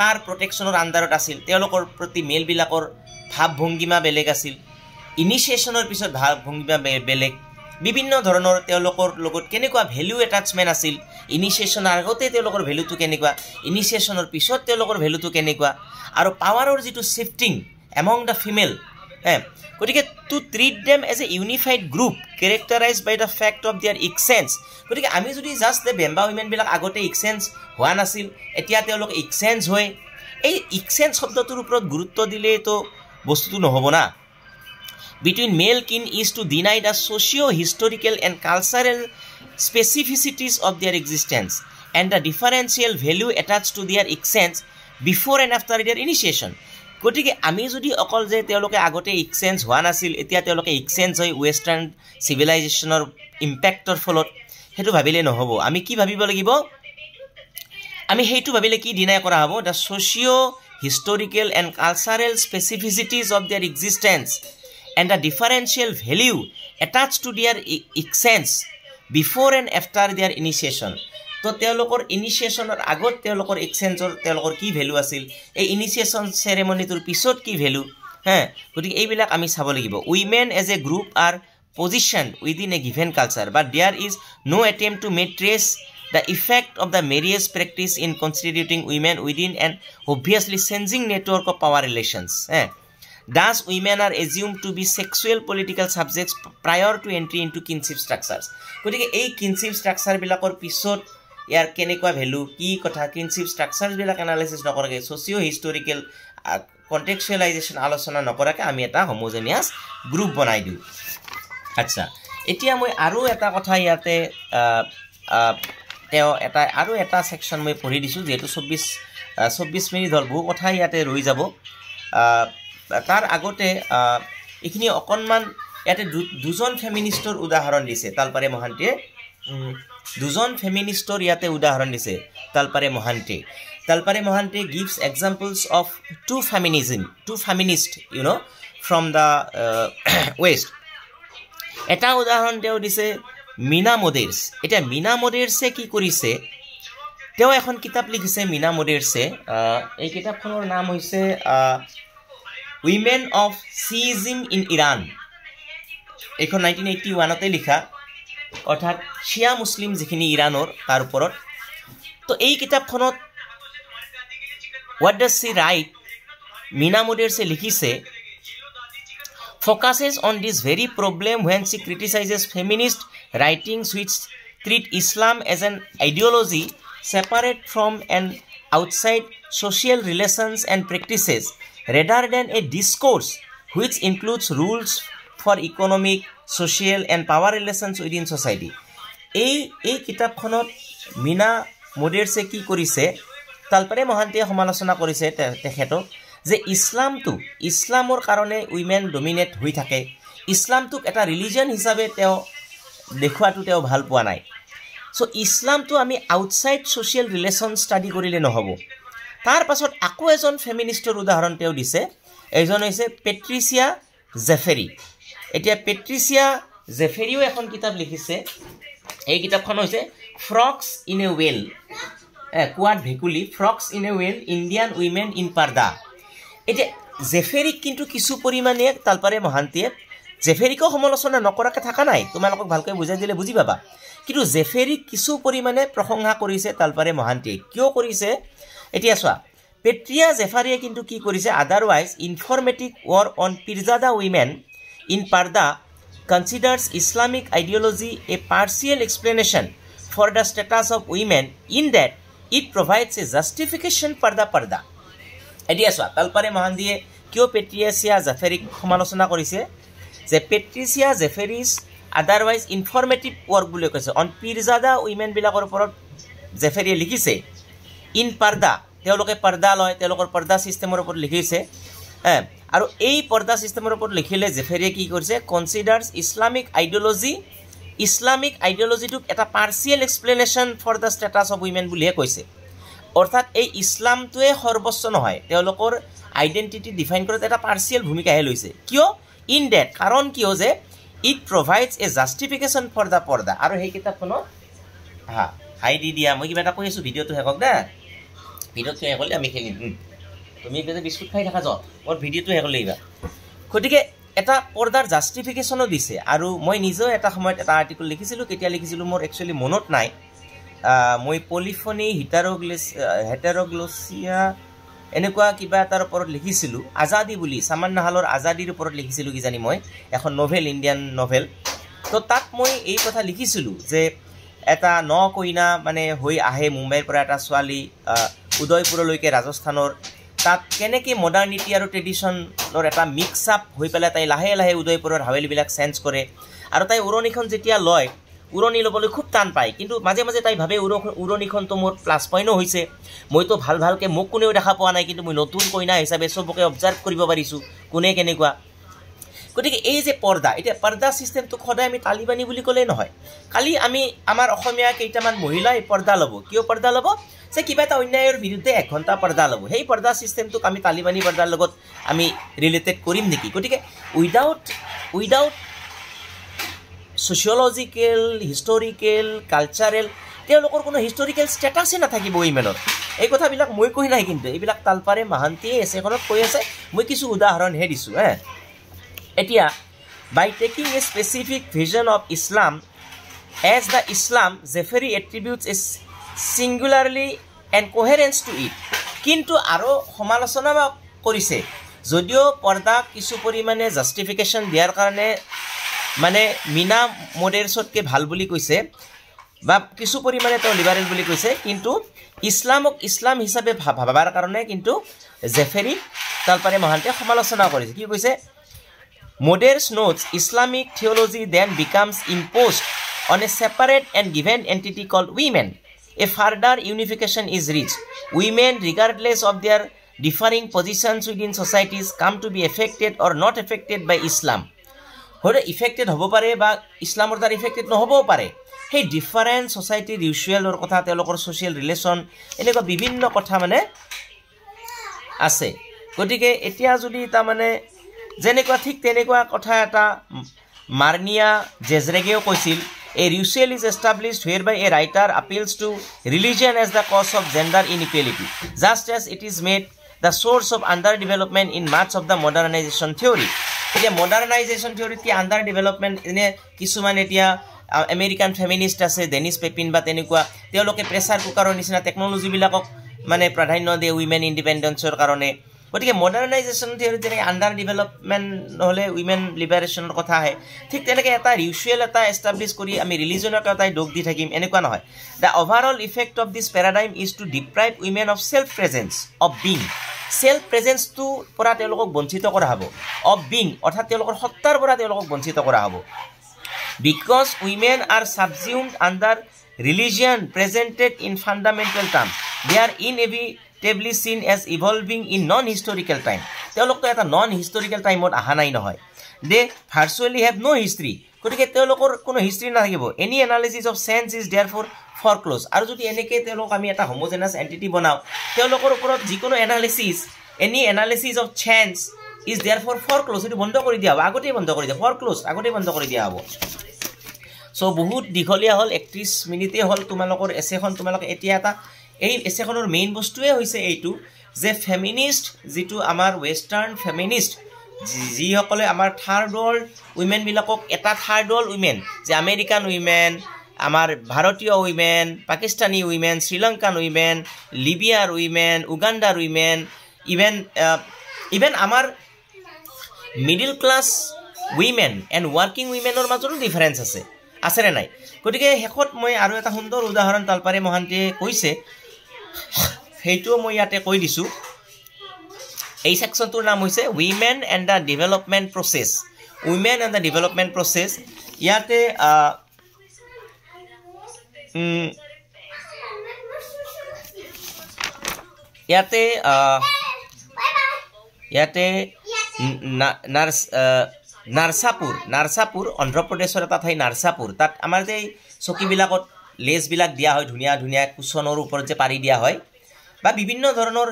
কাৰ প্ৰটেকশ্যনৰ আন্ডাৰত আছিল তেওঁলোকৰ প্ৰতি মেল বিলাকৰ ভাৱ ভংগিমা বেলেগ আছিল ইনিশিয়েশনৰ পিছত ভাৱ ভংগিমা বেলেগ বিভিন্ন ধৰণৰ তেওঁলোকৰ লগত কেনেকুৱা ভ্যালু অ্যাটাচমেন্ট আছিল ইনিশিয়েশনৰ আগতে তেওঁলোকৰ ভ্যালুটো কেনেকুৱা ইনিশিয়েশনৰ পিছত তেওঁলোকৰ ভ্যালুটো কেনেকুৱা আৰু পাৱাৰৰ যেটো শিফটিং among the female গতিকে to treat them as a unified group characterized by the fact of their exchange গতিকে আমি যদি জাস্ট the Bemba women বিলাক আগতে exchange হোৱা নাছিল এতিয়া তেওঁলোক exchange হয় এই exchange শব্দটোৰ ওপৰত গুৰুত্ব দিলে তো বস্তুটো নহব না between male kin is to deny the socio-historical and cultural specificities of their existence and the differential value attached to their exchange before and after their initiation গতিকে আমি যদি অকল যে তেওঁলোকে আগতে এক্সচেঞ্জ হোৱা নাছিল এতিয়া তেওঁলোকে এক্সচেঞ্জ হৈ ওয়েস্টাৰ্ণ সিভিলাইজেশনৰ ইম্প্যাক্টৰ ফলত হেতু ভাবিলে নহব আমি কি ভাবিব লাগিব আমি হেতু ভাবিলে কি ডিনাই কৰা হ'ব the socio-historical and cultural specificities of their existence and the differential value attached to their exchange before and after their initiation তো তেওঁলোকৰ ইনিশিয়েশনৰ আগত তেওঁলোকৰ এক্সচেঞ্জৰ তেওঁলোকৰ কি ভ্যালু আছিল এই ইনিশিয়েশন সেৰেমনিটোৰ পিছত কি ভ্যালু গতিকে এইবিলাক আমি চাব লাগিব women as a group are positioned within a given culture but there is no attempt to make trace the effect of the marriage practice in constituting women within an obviously changing network of power relations thus women are assumed to be sexual political subjects prior to entry into kinship structures গতিকে এই kinship structure বিলাকৰ পিছত ইয়াৰ কেনেকুৱা ভ্যালু কি কথা কিনশিপ স্ট্ৰাকচাৰস বিলাক এনালাইসিস নকৰাকে সোশিও হিস্টোৰিকেল কন্টেক্সচুৱেলাইজেশন আলোচনা নকৰাকে আমি এটা হোমোজেনিয়াস গ্ৰুপ বনাই দিও আচ্ছা এতিয়া মই আৰু এটা কথা ইয়াতে আৰু এটা সেকশন মই পঢ়ি দিছো যেটো 24 মিনিট হল বহু কথা ইয়াতে ৰৈ যাব তাৰ আগতে এখিনি অকনমান ইয়াতে দুজন ফেমিনিষ্টৰ উদাহৰণ দিছে তালপাৰে মহান্তিয়ে দুজন ফেমিনিষ্টৰ ইয়াতে উদাহৰণ দিছে তালপাৰে Mohanty gives examples of two feminists from the west এটা উদাহৰণ তেওঁ দিছে মিনা মোডেৰ্ছ এটা মিনা মোডেৰ্ছে কি কৰিছে তেওঁ এখন কিতাপ লিখিছে মিনা মোডেৰ্ছে এই কিতাপখনৰ নাম হৈছে উইমেন অফ শিইজম ইন ইৰাণ এইখন 1981 তে লিখা অৰ্থাৎ শিয়া মুছলিম যিখিনি ইৰাণৰ তাৰ ওপৰত তো এই কিতাপখনত what does she write Mina মোডেৰ্ছে লিখিছে focuses on this very problem when she criticizes feminist writings which treat Islam as an ideology separate from an outside social relations and practices rather than a discourse which includes rules for economic, social and power relations within society. এই কিতাপখনত মিনা মোডেৰ্ছে কি কৰিছে তালপাৰে মহান্তিয়ে সমালোচনা কৰিছে তেখেতক যে ইছলামৰ কাৰণে উইমেন ডমিনেট হৈ থাকে ইছলামটোক এটা ৰিলিজন হিচাপে তেওঁ দেখুৱাটো তেওঁ ভাল পোৱা নাই সো ইছলামটো আমি আউটসাইড সোশ্যাল ৰিলেশন ষ্টাডি কৰিলে নহব তাৰ পাছত আকৌ এজন ফেমিনিষ্টৰ উদাহৰণ তেওঁ দিছে এজন হৈছে পেট্ৰিচিয়া জেফেৰি এতিয়া পেট্ৰিচিয়া জেফেৰিও এখন কিতাপ লিখিছে এই কিতাপখন হৈছে frogs in a well quote vaguely frogs in a well Indian women in purdah এতিয়া জেফেৰিক কিন্তু কিছু পৰিমাণে তালপাৰে মহান্তিয়ে জেফেৰিকো সমালোচনা নকৰাকে থকা নাই তোমালোকক ভালকৈ বুজাই দিলে বুজি পাবা কিন্তু জেফেৰিক কিছু পৰিমাণে প্ৰশংসা কৰিছে তালপাৰে মহান্তিয়ে কিয় কৰিছে এতিয়া চোৱা পেট্ৰিয়া জেফাৰিয়ে কিন্তু কি কৰিছে otherwise informative work on Pirzada women in purdah considers Islamic ideology a partial explanation for the status of women in that it provides a justification for the purdah এতিয়া চোৱা তালপাৰে মহান্তিয়ে কিয় পেট্ৰিচিয়া জেফেৰিক সমালোচনা কৰিছে যে পেট্ৰিচিয়া জেফেৰিজ আদাৰৱাইজ ইনফৰমেটিভ ৱৰ্ক বুলি কৈছে অন পিৰজাদা উইমেন বিলাকৰ ওপৰত জেফেৰিয়ে লিখিছে ইন পাৰ্দা তেওঁলোকে পাৰ্দা লয় তেওঁলোকৰ পাৰ্দা সিস্টেমৰ ওপৰত লিখিছে আৰু এই পাৰ্দা সিস্টেমৰ ওপৰত লিখিলে জেফেৰিয়ে কি কৰিছে কনসিডাৰ্ছ ইছলামিক আইডিঅলজিটোক এটা partial explanation for the status of women বুলিহে কৈছে অৰ্থাৎ এই ইছলামটোৱে সৰ্বোচ্চ নহয় তেওঁলোকৰ আইডেন্টিটি ডিফাইন কৰাত এটা পাৰ্চিয়েল ভূমিকাহে লৈছে কিয় ইন ডেট কাৰণ কিয় যে it provides a justification for the purdah আৰু সেই কিতাপখনত হাই দি দিয়া মই কিবা এটা কৈ আছোঁ ভিডিঅ'টো শেষক দে ভিডিঅ'টো শেষ হ'লে আমি খেলিম তুমি এতিয়া বিস্কুট খাই থাকা যোৱা মোৰ ভিডিঅ'টো শেষ হ'লে এইবাৰ গতিকে এটা পৰ্দাৰ জাষ্টিফিকেশ্যনো দিছে আৰু মই নিজেও এটা সময়ত এটা আৰ্টিকল লিখিছিলোঁ কেতিয়া লিখিছিলোঁ মোৰ একচুৱেলি মনত নাই মই পলিফনি হেটাৰগ্লছিয়া এনেকুৱা কিবা এটাৰ ওপৰত লিখিছিলোঁ আজাদী বুলি সামান নাহালৰ আজাদীৰ ওপৰত লিখিছিলোঁ কিজানি মই এখন নভেল ইণ্ডিয়ান নভেল তো তাত মই এই কথা লিখিছিলোঁ যে এটা কইনা মানে হৈ আহে মুম্বাইৰ পৰা এটা ছোৱালী উদয়পুৰলৈকে ৰাজস্থানৰ তাত কেনেকৈ মডাৰ্নিটি আৰু ট্ৰেডিশ্যনৰ এটা মিক্স আপ হৈ পেলাই তাই লাহে লাহে উদয়পুৰৰ হাৱেলিবিলাক চেঞ্জ কৰে আৰু তাই উৰণিখন যেতিয়া লয় উৰণি ল'বলৈ খুব টান পায় কিন্তু মাজে মাজে তাই ভাবে উৰণিখনটো মোৰ প্লাছ পইণ্টো হৈছে মইতো ভালকৈ মোক কোনেও দেখা পোৱা নাই কিন্তু মই নতুন কইনা হিচাপে চবকে অবজাৰ্ভ কৰিব পাৰিছোঁ কোনে কেনেকুৱা গতিকে এই যে পৰ্দা এতিয়া পৰ্দা ছিষ্টেমটোক সদায় আমি তালিবানী বুলি ক'লেই নহয় কালি আমি আমাৰ অসমীয়া কেইটামান মহিলাই পৰ্দা ল'ব কিয় পৰ্দা ল'ব যে কিবা এটা অন্যায়ৰ বিৰুদ্ধে 1 ঘণ্টা পৰ্দা ল'ব সেই পৰ্দা ছিষ্টেমটোক আমি তালিবানী পৰ্দাৰ লগত আমি ৰিলেটেড কৰিম নেকি গতিকে উইদাউট সোচিঅলজিকেল হিষ্টৰিকেল কালচাৰেল তেওঁলোকৰ কোনো হিষ্টৰিকেল ষ্টেটাছেই নাথাকিব উইমেনৰ এই কথাবিলাক মই কৈ নাই কিন্তু এইবিলাক তালপাৰে মহান্তিয়ে এছেখনত কৈ আছে মই কিছু উদাহৰণহে দিছোঁ এতিয়া by taking a specific vision of Islam as the Islam Jeffery attributes a singularly and coherence to it কিন্তু আৰু সমালোচনা কৰিছে যদিও পৰ্দা কিছু পৰিমাণে জাষ্টিফিকেশ্যন দিয়াৰ কাৰণে মানে মিনা মোডেৰ্ছতকৈ ভাল বুলি কৈছে বা কিছু পৰিমাণে তেওঁ লিবাৰেল বুলি কৈছে কিন্তু ইছলামক ইছলাম হিচাপে ভাবাৰ কাৰণে কিন্তু জেফেৰিক তালপাৰে মহান্তিয়ে সমালোচনা কৰিছে কি কৈছে Modares notes Islamic theology then becomes imposed on a separate and given entity called women a further unification is reach women regardless of their differing positions within societies come to be affected or not affected by Islam হয়তো ইফেক্টেড হ'ব পাৰে বা ইছলামৰ দ্বাৰা ইফেক্টেড নহ'বও পাৰে সেই ডিফাৰেণ্ট ছ'চাইটিৰ ৰিচুৱেলৰ কথা তেওঁলোকৰ ছ'চিয়েল ৰিলেশ্যন এনেকুৱা বিভিন্ন কথা মানে আছে গতিকে এতিয়া যদি তাৰমানে যেনেকুৱা ঠিক তেনেকুৱা কথা এটা মাৰ্নিয়া জেজৰেগেও কৈছিল a ritual is established whereby a writer appeals to religion as the cause of gender inequality, just as it is made the source of underdevelopment in much of the modernization theory. এতিয়া modernization theory কি underdevelopment এনে কিছুমান এতিয়া আমেৰিকান ফেমিনিষ্ট আছে ডেনিছ পেপিন বা তেনেকুৱা তেওঁলোকে প্ৰেছাৰ কুকাৰৰ নিচিনা টেকনলজি বিলাকক মানে প্ৰাধান্য দিয়ে উইমেন ইণ্ডিপেণ্ডেন্সৰ কাৰণে গতিকে মডাৰ্নাইজেশ্যন থিয়ৰি যেনেকৈ আণ্ডাৰ ডেভেলপমেণ্ট নহ'লে উইমেন লিবাৰেশ্যনৰ কথা আহে ঠিক তেনেকৈ এটা ৰিচুৱেল এটা এষ্টাব্লিছ কৰি আমি ৰিলিজনক এটাই দোষ দি থাকিম এনেকুৱা নহয় the overall effect of this paradigm is to deprive women of self presence of being self প্ৰেজেন্সটোৰ পৰা তেওঁলোকক বঞ্চিত কৰা হ'ব অফ বিং অৰ্থাৎ তেওঁলোকৰ সত্তাৰ পৰা তেওঁলোকক বঞ্চিত কৰা হ'ব because women are subsumed under religion presented in fundamental terms they are inevitably seen as evolving in non-historical time তেওঁলোক তো এটা non-historical টাইমত আহা নাই নহয় they virtually have no history গতিকে তেওঁলোকৰ কোনো হিষ্ট্ৰী নাথাকিব any analysis of sense is therefore foreclosed আৰু যদি এনেকে তেওঁলোক আমি এটা homogeneous entity বনাও তেওঁলোকৰ ওপৰত যিকোনো any analysis of chance is therefore foreclosed এটো বন্ধ কৰি দিয়া হ'ব আগতেই বন্ধ কৰি দিয়া foreclosed আগতেই বন্ধ কৰি দিয়া হ'ব সো বহুত দীঘলীয়া হল 31 মিনিটে হল তোমালোকৰ এছেখন তোমালোক এতিয়া এটা এই এছেখনৰ মেইন বস্তুৱে হৈছে এইটো যে ফেমিনিষ্ট যেটো আমাৰ ওয়েস্টাৰ্ণ ফেমিনিষ্ট যিসকলে আমাৰ থাৰ্ড ওয়াৰ্ল্ড উইমেন বিলাকক এটা থাৰ্ড ওয়াৰ্ল্ড উইমেন যে আমেৰিকান উইমেন আমাৰ ভাৰতীয় women Pakistani women Sri Lankan women লিবিয়াৰ উইমেন উগাণ্ডাৰ উইমেন ইভেন আমাৰ middle class women and working উইমেনৰ মাজতো ডিফাৰেন্স আছে আসেনে নাই গতিকে হেকত মই আৰু এটা সুন্দৰ উদাহৰণ তালপাৰে মহান্তিয়ে কৈছে হেইটো মই ইয়াতে কৈ দিছো এই সেকশনটোৰ নাম হৈছে women and the development process women and the development process ইয়াতে নাৰসাপুৰ অন্ধ্ৰপ্ৰদেশৰ এটা ঠাই নাৰসাপুৰ তাত আমাৰ যে চকীবিলাকত লেছবিলাক দিয়া হয় ধুনীয়া ধুনীয়া কুচনৰ ওপৰত যে পাৰি দিয়া হয় বা বিভিন্ন ধৰণৰ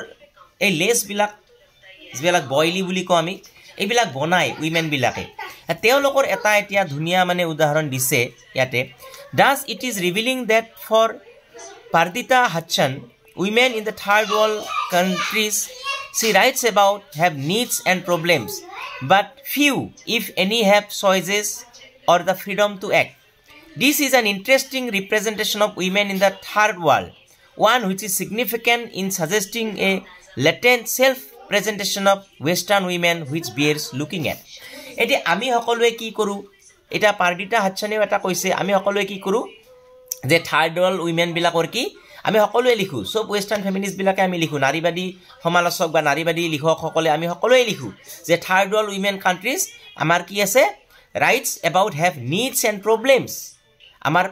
এই লেছবিলাক যিবিলাক বইলি বুলি কওঁ আমি এইবিলাক বনাই উইমেন বিলাকে তেওঁলোকৰ এটা এতিয়া ধুনীয়া মানে উদাহৰণ দিছে ইয়াতে does it is revealing that for Pardita Hutchin women in the third world countries she writes about have needs and problems but few if any have choices or the freedom to act this is an interesting representation of women in the third world one which is significant in suggesting a latent self presentation of western women which bears looking at এটি আমি সকলোৱে কি কৰো এটা পাৰ্ডিটা হাচ্ছানেও এটা কৈছে আমি সকলোৱে কি কৰো যে থাৰ্ড ওয়াৰ্ল্ড উইমেন বিলাকৰ কি আমি সকলোৱে লিখো সব ওয়েস্টাৰ্ন ফেমিনিস্ট বিলাকে আমি লিখো নাৰীবাদী সমালোচক বা নাৰীবাদী লেখক সকলে আমি সকলোৱে লিখো যে থাৰ্ড ওয়াৰ্ল্ড উইমেন কান্ট্ৰিজ আমাৰ কি আছে rights about have needs and প্ৰবলেমস আমাৰ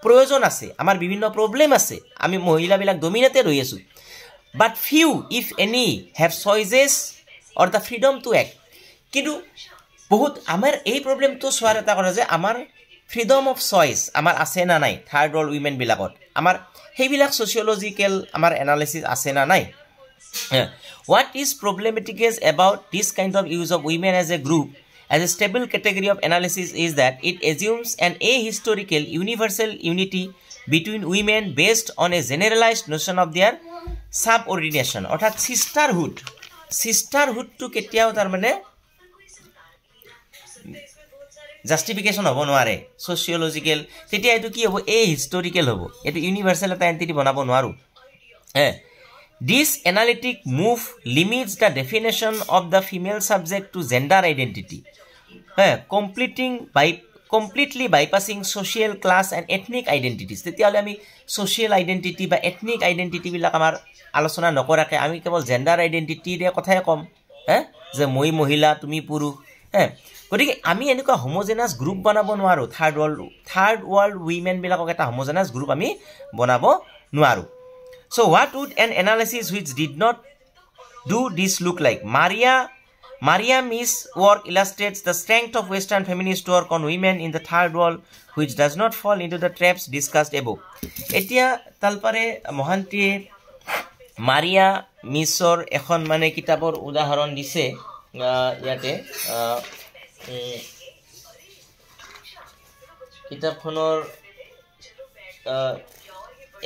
প্ৰয়োজন আছে আমাৰ বিভিন্ন প্ৰবলেম আছে আমি মহিলাবিলাক ডমিনেটেড হৈ আছো but few if any have choices or the freedom to act কিন্তু বহুত আমাৰ এই প্ৰবলেমটো সোৱাৰ এটা কথা যে আমাৰ ফ্ৰিডম অফ চয়েস আমাৰ আছে না নাই থাৰ্ড ওয়াৰ্ল্ড উইমেন বিলাকত আমাৰ সেইবিলাক সোশিয়োলজিক্যাল আমাৰ এনালাইসিস আছে না নাই what is problematic is about this kind of use of women as a group as a stable category of analysis is that it assumes an ahistorical universal unity between women based on a generalized notion of their subordination অর্থাৎ sisterhood to কেতিয়াও তাৰ মানে জাস্টিফিকেশন হ'ব নোৱাৰে সোশিয়োলজিক্যাল তেতিয়া এটো কি হ'ব এ হিস্টোৰিকেল হ'ব এটো ইউনিভাৰ্সাল এটা এন্টিটি বনাব নোৱাৰো this analytic move limits the definition of the female subject to gender identity completely bypassing social class and ethnic identities তেতিয়া হলে আমি social identity বা ethnic identity বিলাক আমাৰ আলোচনা নকৰাকে আমি কেৱল gender identity ৰে কথাই কম যে মই মহিলা তুমি পুৰুষ গতিকে আমি এনেকুৱা হোমোজেনাস গ্ৰুপ বনাব নোৱাৰো থাৰ্ড ওয়াৰ্ল্ড উইমেন বিলাকক এটা হোমোজেনাস গ্ৰুপ আমি বনাব নোৱাৰো so what would an analysis which did not do this look like Maria Miss work illustrates the strength of western feminist work on women in the third world which does not fall into the traps discussed above etia talpare mohantie Maria Missor এখন মানে কিতাপৰ উদাহৰণ দিছে ইয়াতে কিতাপখনৰ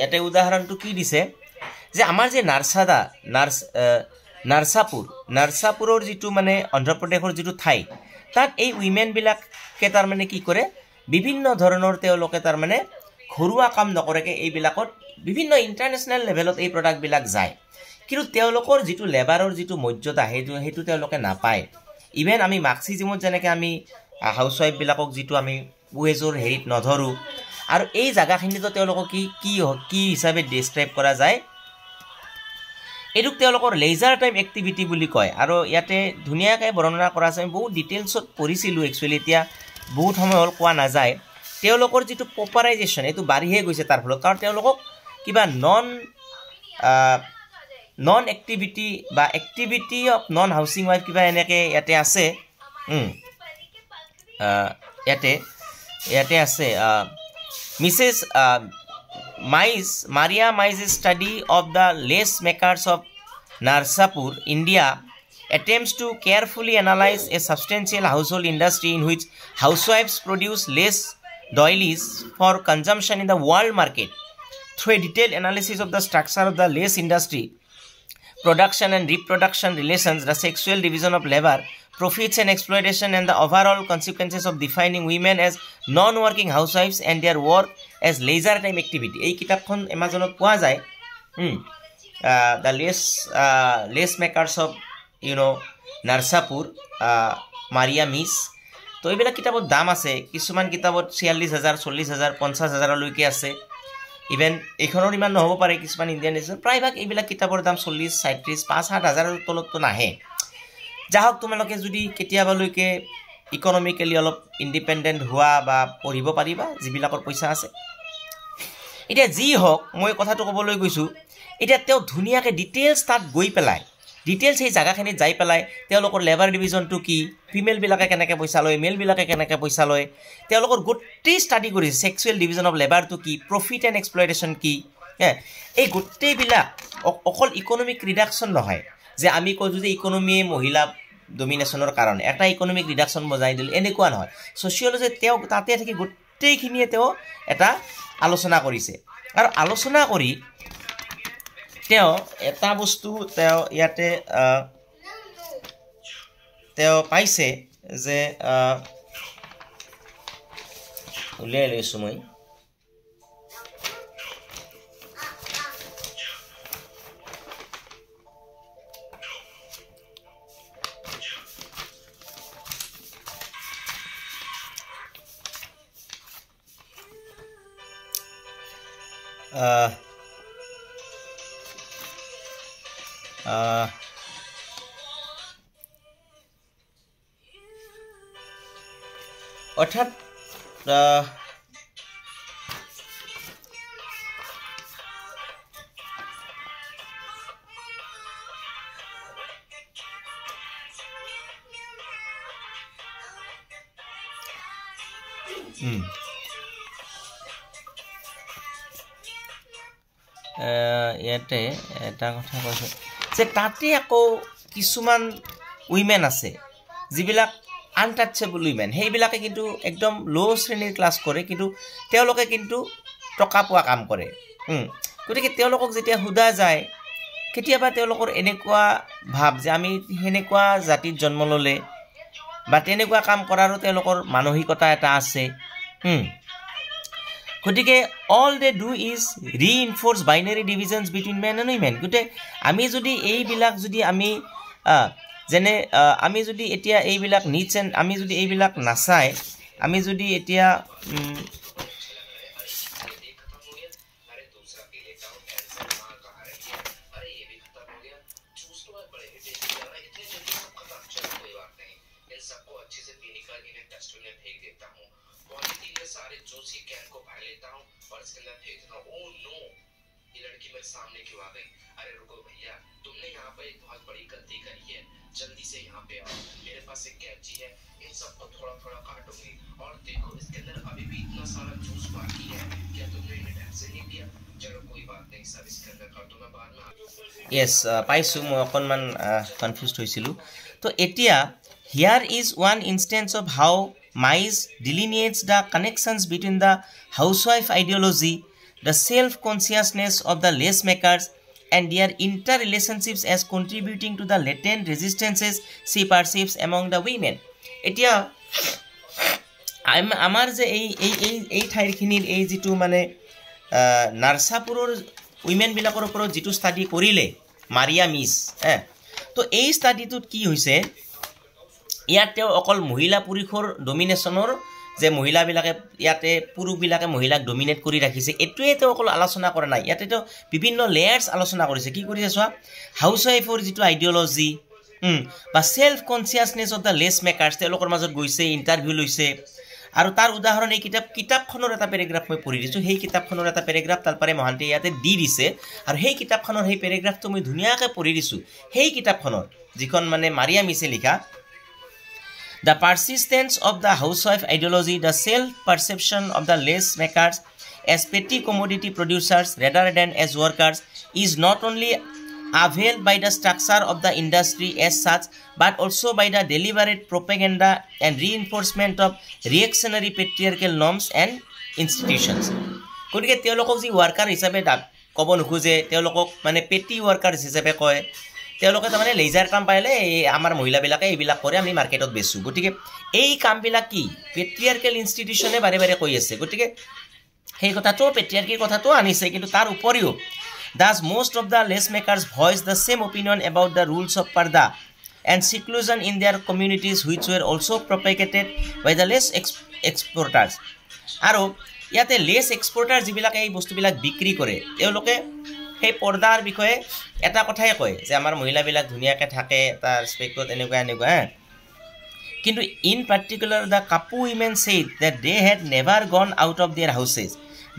এটা উদাহৰণটো কি দিছে যে আমাৰ যে নাৰ্সাপুৰৰ যিটো মানে অন্ধ্ৰপ্ৰদেশৰ যিটো ঠাই তাত এই উইমেনবিলাকে তাৰমানে কি কৰে বিভিন্ন ধৰণৰ তেওঁলোকে তাৰমানে ঘৰুৱা কাম নকৰাকৈ এইবিলাকত বিভিন্ন ইণ্টাৰনেশ্যনেল লেভেলত এই প্ৰডাক্টবিলাক যায় কিন্তু তেওঁলোকৰ যিটো লেবাৰৰ যিটো মৰ্যাদা সেইটো তেওঁলোকে নাপায় ইভেন আমি মাৰ্কসিজমত যেনেকৈ আমি হাউচৱাইফবিলাকক যিটো আমি ৱেজৰ হেৰিত নধৰোঁ আৰু এই জাগাখিনিতো তেওঁলোকক কি হিচাপে ডেছক্ৰাইব কৰা যায় এইটোক তেওঁলোকৰ লেজাৰ টাইম এক্টিভিটি বুলি কয় আৰু ইয়াতে ধুনীয়াকৈ বৰ্ণনা কৰা আছে বহুত ডিটেইলছত পঢ়িছিলোঁ একচুৱেলি এতিয়া বহুত সময় হ'ল কোৱা নাযায় তেওঁলোকৰ যিটো পপুলাৰাইজেশ্যন এইটো বাঢ়িহে গৈছে তাৰ ফলত কাৰণ তেওঁলোকক কিবা নন এক্টিভিটি বা activity of non housing wife কিবা এনেকৈ ইয়াতে আছে ইয়াতে আছে Mrs Maria Mice's study of the lace makers of Narsapur, India, attempts to carefully analyze a substantial household industry in which housewives produce lace doilies for consumption in the world market. Through a detailed analysis of the structure of the lace industry, production and reproduction relations, the sexual division of labor, profits and exploitation, and the overall consequences of defining women as non-working housewives and their work as leisure time activity. এই কিতাপখন এমাজনত পোৱা যায় the lace makers of Narsapur Maria Mies তো এইবিলাক কিতাপত দাম আছে কিছুমান কিতাপত 46,000 40,000 50,000লৈকে আছে ইভেন এইখনৰ ইমান নহ'ব পাৰে কিছুমান ইণ্ডিয়ান এডিশ্যন প্ৰায়ভাগ এইবিলাক কিতাপৰ দাম 40 37 5-7,000ৰ তলততো নাহে যাহক তোমালোকে যদি কেতিয়াবালৈকে ইকনমিকেলি অলপ ইণ্ডিপেণ্ডেণ্ট হোৱা বা পঢ়িব পাৰিবা যিবিলাকৰ পইচা আছে এতিয়া যি হওক মই কথাটো ক'বলৈ গৈছোঁ এতিয়া তেওঁ ধুনীয়াকৈ ডিটেইলছ তাত গৈ পেলাই ডিটেইলছ সেই জাগাখিনিত যাই পেলাই তেওঁলোকৰ লেবাৰ ডিভিজনটো কি ফিমেলবিলাকে কেনেকৈ পইচা লয় মেলবিলাকে কেনেকৈ পইচা লয় তেওঁলোকৰ গোটেই ষ্টাডি কৰিছে ছেক্সুৱেল ডিভিজন অফ লেবাৰটো কি প্ৰফিট এণ্ড এক্সপ্লইটেশ্যন কি এই গোটেইবিলাক অকল ইকনমিক ৰিডাকশ্যন নহয় যে আমি কৈছোঁ যে ইকনমিয়ে মহিলা ডমিনেশ্যনৰ কাৰণে এটা ইকনমিক ৰিডাকশ্যন বজাই দিল এনেকুৱা নহয় ছ'চিয়লজি তেওঁ তাতে থাকি গোটেইখিনিয়ে তেওঁ এটা আলোচনা কৰিছে আৰু আলোচনা কৰি তেওঁ এটা বস্তু তেওঁ ইয়াতে তেওঁ পাইছে যে উলিয়াই লৈছোঁ মই অৰ্থাৎ ইয়াতে এটা কথা কৈছোঁ যে তাতে আকৌ কিছুমান উইমেন আছে যিবিলাক আনটাচেবল উইমেন সেইবিলাকে কিন্তু একদম ল' শ্ৰেণীৰ ক্লাছ কৰে কিন্তু তেওঁলোকে কিন্তু টকা পোৱা কাম কৰে গতিকে তেওঁলোকক যেতিয়া সোধা যায় কেতিয়াবা তেওঁলোকৰ এনেকুৱা ভাৱ যে আমি সেনেকুৱা জাতিত জন্ম ল'লে বা তেনেকুৱা কাম কৰাৰো তেওঁলোকৰ মানসিকতা এটা আছে গতিকে all they do is reinforce binary divisions between men and women গতিকে আমি যদি এইবিলাক যদি আমি যেনে আমি যদি এতিয়া এইবিলাক নিডছ এণ্ড আমি যদি এইবিলাক নাচাই আমি যদি এতিয়া सारे जूस की कैन को भर लेता हूँ और इसके अंदर फेंक देता हूँ। ओह नो, ये लड़की मेरे सामने क्यों आ गई? अरे रुको भैया, तुमने यहाँ पर एक बहुत बड़ी गलती करी है, जल्दी से यहाँ पे आओ, मेरे पास एक कैंची है, इन सबको थोड़ा थोड़ा काटूंगी और देखो इसके अंदर अभी भी इतना सारा जूस बाकी है, क्या तुमने इन्हें ढंग से नहीं दिया? चलो कोई बात नहीं सर, इसके अंदर कर दूंगा बाद में। Yes, পাইছো মই অকনমান কনফিউজড হৈছিলো। তো এতিয়া here is one instance of how Mize delineates the connections between the housewife ideology, the self-consciousness of the lace makers, and their interrelationships as contributing to the latent resistances she perceives among the women. Etia amar je ei thairkhinir ei jitu mane narsapuror women bilakor opor jitu study korile Maria Mize to ei study tut ki hoise ইয়াতে অকল মহিলা পুৰুষৰ ডমিনেশনৰ যে মহিলা বিলাকে ইয়াতে পুৰুষ বিলাকে মহিলাক ডমিনেট কৰি ৰাখিছে এটোৱেতে অকল আলোচনা কৰা নাই ইয়াতে তো বিভিন্ন লেয়াৰ্স আলোচনা কৰিছে কি কৰিছে সোৱা হাউস ওয়াইফৰ যেটো আইডিওলজি বা self consciousness of the lace makers তেওঁলোকৰ মাজত গৈছে ইন্টাৰভিউ লৈছে আৰু তাৰ উদাহৰণ এই কিতাপখনৰ এটা পেৰাগ্ৰাফ মই পঢ়ি দিছো সেই কিতাপখনৰ এটা পেৰাগ্ৰাফ তালপাৰে মহান্তে ইয়াতে দি দিছে আৰু সেই কিতাপখনৰ সেই পেৰাগ্ৰাফটো মই ধুনিয়াকৈ পঢ়ি দিছো সেই কিতাপখনৰ যিখন মানে মাৰিয়া মিছে লিখা The persistence of the housewife ideology, the self-perception of the lace makers as petty commodity producers rather than as workers is not only availed by the structure of the industry as such, but also by the deliberate propaganda and reinforcement of reactionary patriarchal norms and institutions. Kodike teolokok ji worker hisabe kobo nukuje teolokok mane petty workers hisabe koy তেওঁলোকে মানে লেজাৰ কাম পাইলে আমাৰ মহিলা বিলাকে এইবিলাক কৰে আমি মাৰ্কেটত বেচু গটিকে এই কাম বিলাক কি পেট্ৰিয়াৰ্কেল ইনষ্টিটিউচনে বাৰে বাৰে কৈ আছে গটিকে সেই কথাটো পেট্ৰিয়াৰ্কিৰ কথাটো আনিছে কিন্তু তাৰ উপৰিও thus most of the lace makers voice the same opinion about the rules of parda and seclusion in their communities which were also propagated by the lace exporters আৰু ইয়াতে lace exporters যিবিলাক এই বস্তুবিলাক বিক্ৰী কৰে তেওঁলোকে সেই পৰ্দাৰ বিষয়ে এটা কথাই কয় যে আমাৰ মহিলাবিলাক ধুনিয়াকে থাকে তাৰ ৰেসপেক্টত এনেকুৱা কিন্তু in particular the Kapu women said that they had never gone out of their houses,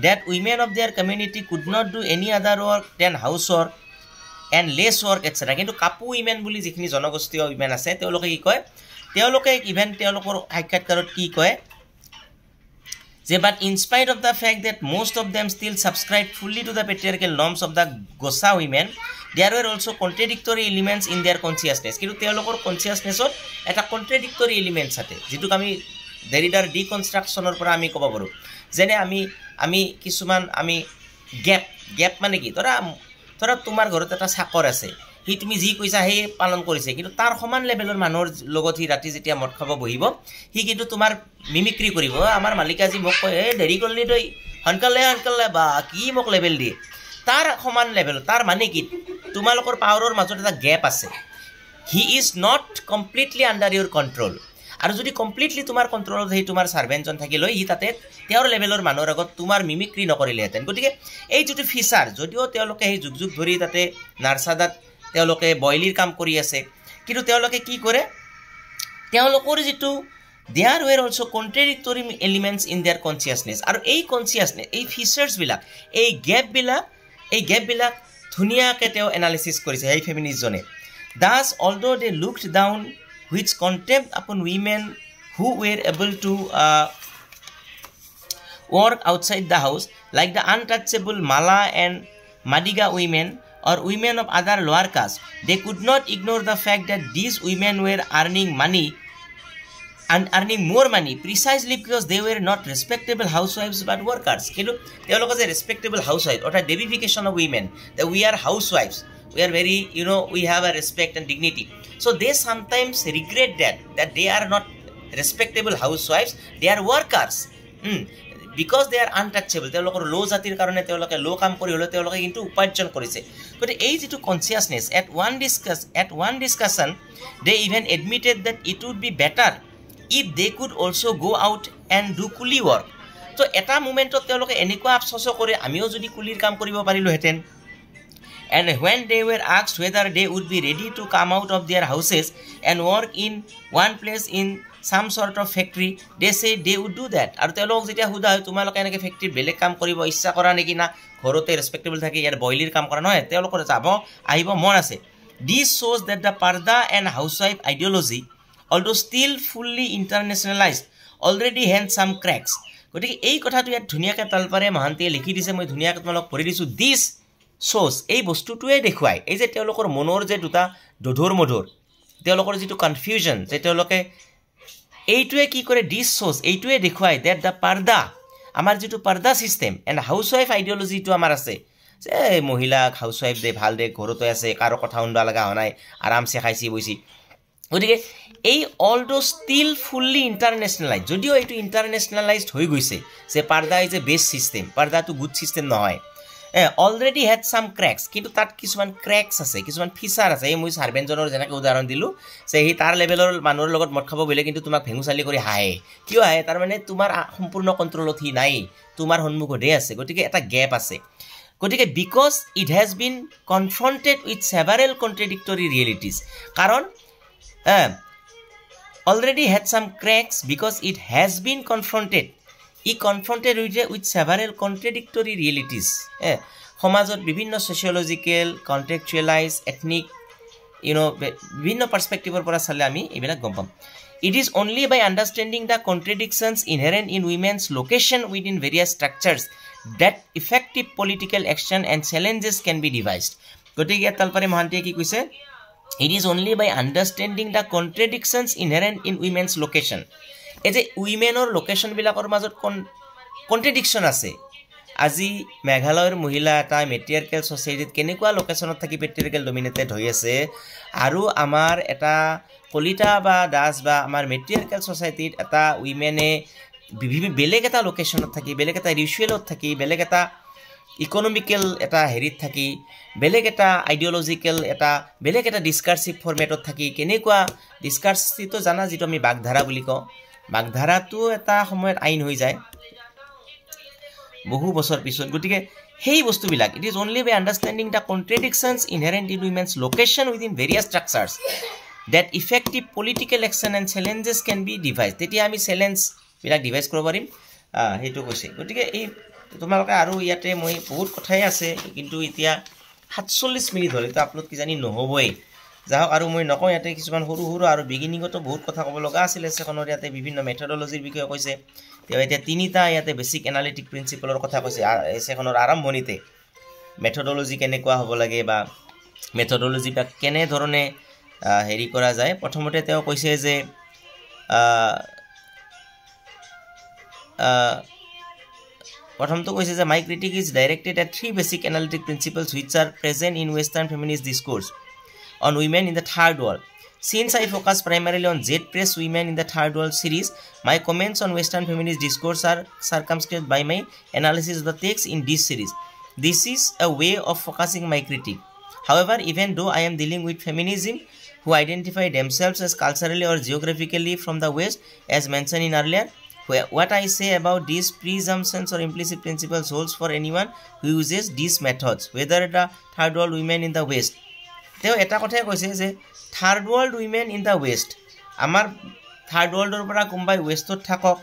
that women of their community could not do any other work than housework and lace work etc. কিন্তু Kapu women বুলি যিখিনি জনগোষ্ঠীয় women আছে তেওঁলোকে কি কয় তেওঁলোকে ইভেন তেওঁলোকৰ সাক্ষাৎকাৰত কি কয় but in spite of the fact that most of them still subscribe fully to the patriarchal norms of the Gosa women, there were also contradictory elements in their consciousness. কিন্তু তেওঁলোকৰ consciousnessত এটা contradictory elements আছে যেটো আমি Derridaৰ deconstructionৰ পৰা আমি ক'ব পাৰো যেনে আমি কিছুমান আমি গ্যাপ মানে কি ধৰা তোমাৰ ঘৰত এটা চাকৰ আছে হি তুমি যি কৈছা হে পালন কৰিছে কিন্তু তাৰ সমান লেভেলৰ মানুহৰ লগত হি ৰাতি যেতিয়া মদ খাব বহিব হি কিন্তু তোমাৰ মিমিক্ৰি কৰিব আমাৰ মালিকাজি মোক কয় দেৰি কৰলি দই হনকালে বা কি মোক লেভেল দি তাৰ সমান লেভেল তাৰ মানে কি তোমালোকৰ পাৱাৰৰ মাজত এটা গ্যাপ আছে he is not completely under Euro control আৰু যদি কমপ্লিটলি তোমাৰ কন্ট্ৰোলত হে তোমাৰ সাৰ্ভেন্টজন থাকিল হি তাতে তেওঁৰ লেভেলৰ মানুহৰ আগত তোমাৰ মিমিক্ৰি নকৰিলেহেঁতেন গতিকে এই যেটো ফিচাৰ যদিও তেওঁলোকে হে যুগ ধৰি তাতে নাৰ্সাদাত তেওঁলোকে বইলিৰ কাম কৰি আছে কিন্তু তেওঁলোকে কি কৰে তেওঁলোকৰ যেটো there were also contradictory elements in their consciousness আৰু এই consciousness এই ফিচাৰ্স বিলাক এই গ্যাপ বিলাক ধুনিয়াকে তেওঁ এনালাইসিস কৰিছে এই ফেমিনিজনে thus although they looked down with contempt upon women who were able to work outside the house like the untouchable Mala and Madiga women or women of other lower caste, they could not ignore the fact that these women were earning money and earning more money precisely because they were not respectable housewives but workers. Kintu teolok as a respectable housewife or a deification of women that we are housewives, we are very we have a respect and dignity, so they sometimes regret that they are not respectable housewives, they are workers because they are untouchable teolokor low jatir karone teoloke low kam kori hole teoloke kintu uparjon korise but ei jitu consciousness at one discussion they even admitted that it would be better if they could also go out and do kuli work so eta moment teoloke eniko afsoso kore amiyo jodi kulir kam koribo parilu heten and when they were asked whether they would be ready to come out of their houses and work in one place in some sort of factory they say they would do that aru telok jetia huda hoy tumaloke enake factory bele kam koribo issa kora neki na ঘৰতে respectable থাকে ইয়াৰ বইলিৰ কাম কৰা নহয় তেওঁলোকৰ যাব আহিব মন আছে this shows that the parda and housewife ideology although still fully internationalized already had some cracks গতিকে এই কথাটো ইয়াত ধুনিয়াকে তালপাৰে মহান্তিয়ে লিখি দিছে মই ধুনিয়াকে তোমালোক পঢ়ি দিছো this shows এই বস্তুটোৱে দেখুৱাই এই যে তেওঁলোকৰ মনৰ যে দুটা দধৰ মধৰ তেওঁলোকৰ যেটো কনফিউজন যে তেওঁলোকে এইটোৱে কি কৰে দিছ শোজ এইটোৱে দেখুৱায় দ্যাট দ্য পাৰ্দা আমাৰ যিটো পাৰ্দা ছিষ্টেম এণ্ড হাউচৱাইফ আইডিঅলজিটো আমাৰ আছে যে মহিলাক হাউচৱাইফ দে ভাল দে ঘৰতে আছে কাৰো কথা শুনিব লগা হোৱা নাই আৰামছে খাইছি বৈছি গতিকে এই although still fully internationalize যদিও এইটো ইণ্টাৰনেশ্যনেলাইজড হৈ গৈছে যে purdah is a best system পাৰ্দাটো গুড ছিষ্টেম নহয় অলৰেডি হেড চাম ক্ৰেকছ কিন্তু তাত কিছুমান ক্ৰেকছ আছে কিছুমান ফিচাৰ আছে এই মই চাৰ্ভেণ্টজনৰ যেনেকৈ উদাহৰণ দিলোঁ যে সি তাৰ লেভেলৰ মানুহৰ লগত মদ খাব বোলে কিন্তু তোমাক ভেঙুচালি কৰি হাঁহে কিয় হাঁহে তাৰমানে তোমাৰ সম্পূৰ্ণ কণ্ট্ৰলত সি নাই তোমাৰ সন্মুখতে আছে গতিকে এটা গেপ আছে গতিকে because it has been confronted with several contradictory realities কাৰণ already had some cracks because it has been confronted with several contradictory realities সমাজত বিভিন্ন সোশিয়োলজিক্যাল কন্টেক্সচুয়ালাইজ এথনিক বিভিন্ন পাৰ্সপেক্টিভৰ পৰা চালে আমি এইবিলাক গম পাম it is only by understanding the contradictions inherent in women's location within various structures that effective political action and challenges can be devised গতিকে তালপাৰে মহান্তিয়ে কি কৈছে It is only by understanding the contradictions inherent in women's location. এই যে উইমেনৰ লোকেশ্যনবিলাকৰ মাজত কণ্ট্ৰেডিকশ্যন আছে আজি মেঘালয়ৰ মহিলা এটা মেট্ৰিয়াৰ্কেল ছ'চাইটিত কেনেকুৱা লোকেশ্যনত থাকি পেট্ৰিয়াৰ্কেল ডমিনেটেড হৈ আছে আৰু আমাৰ এটা কলিতা বা দাস বা আমাৰ মেট্ৰিয়াৰ্কেল ছ'চাইটিত এটা উইমেনে বেলেগ এটা লোকেশ্যনত থাকি বেলেগ এটা ৰিচুৱেলত থাকি বেলেগ এটা ইকনমিকেল এটা হেৰিত থাকি বেলেগ এটা আইডিঅলজিকেল এটা বেলেগ এটা ডিছকাৰ্চিভ ফৰ্মেটত থাকি কেনেকুৱা ডিছকাৰ্চিভটো জানা যিটো আমি বাগধাৰা বুলি কওঁ বাগধাৰাটো এটা সময়ত আইন হৈ যায় বহু বছৰ পিছত গতিকে সেই বস্তুবিলাক it is only by understanding the contradictions inherent in women's location within various structures that effective political action and challenges can be devise তেতিয়া আমি চেলেঞ্জবিলাক ডিভাইজ কৰিব পাৰিম সেইটো কৈছে গতিকে এই তোমালোকে আৰু ইয়াতে মই বহুত কথাই আছে কিন্তু এতিয়া 47 মিনিট হ'লে তো আপলোড কিজানি নহ'বই যাওক আৰু মই নকওঁ ইয়াতে কিছুমান সৰু সৰু আৰু বিগিনিঙতো বহুত কথা ক'ব লগা আছিলে সেখনৰ ইয়াতে বিভিন্ন মেথডলজিৰ বিষয়ে কৈছে তেওঁ এতিয়া তিনিটা ইয়াতে বেছিক এনালিটিক প্ৰিন্সিপলৰ কথা কৈছে সেখনৰ আৰম্ভণিতে মেথডলজি কেনেকুৱা হ'ব লাগে বা মেথডলজি বা কেনে ধৰণে হেৰি কৰা যায় প্ৰথমতে তেওঁ কৈছে যে প্ৰথমটো কৈছে যে my critique is directed at 3 basic analytic principles which are present in western feminist discourse on women in the third world. Since I focus primarily on Z-Press Women in the Third World series, my comments on western feminist discourse are circumscribed by my analysis of the text in this series. This is a way of focusing my critique. However, even though I am dealing with feminism who identify themselves as culturally or geographically from the west as mentioned in earlier, what I say about these presumptions or implicit principles holds for anyone who uses these methods, whether the third world women in the west. Teo eta kotha koise je third world women in the west amar third world or pora kumbai west ot thakok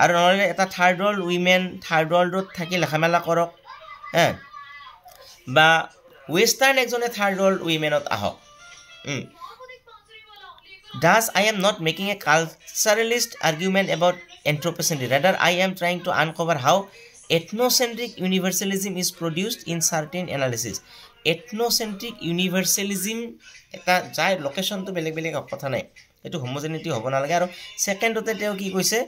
aru nole eta third world women third world ot thaki lekhamela korok ba western ekjone third world women ot ahok Thus, I am not making a culturalist argument about anthropocentry. Rather, I am trying to uncover how ethnocentric universalism is produced in certain analysis. Ethnocentric universalism eta jai location to beleg beleg kotha nai. Etu homogeneity hobo na lage aru second ote teo ki koise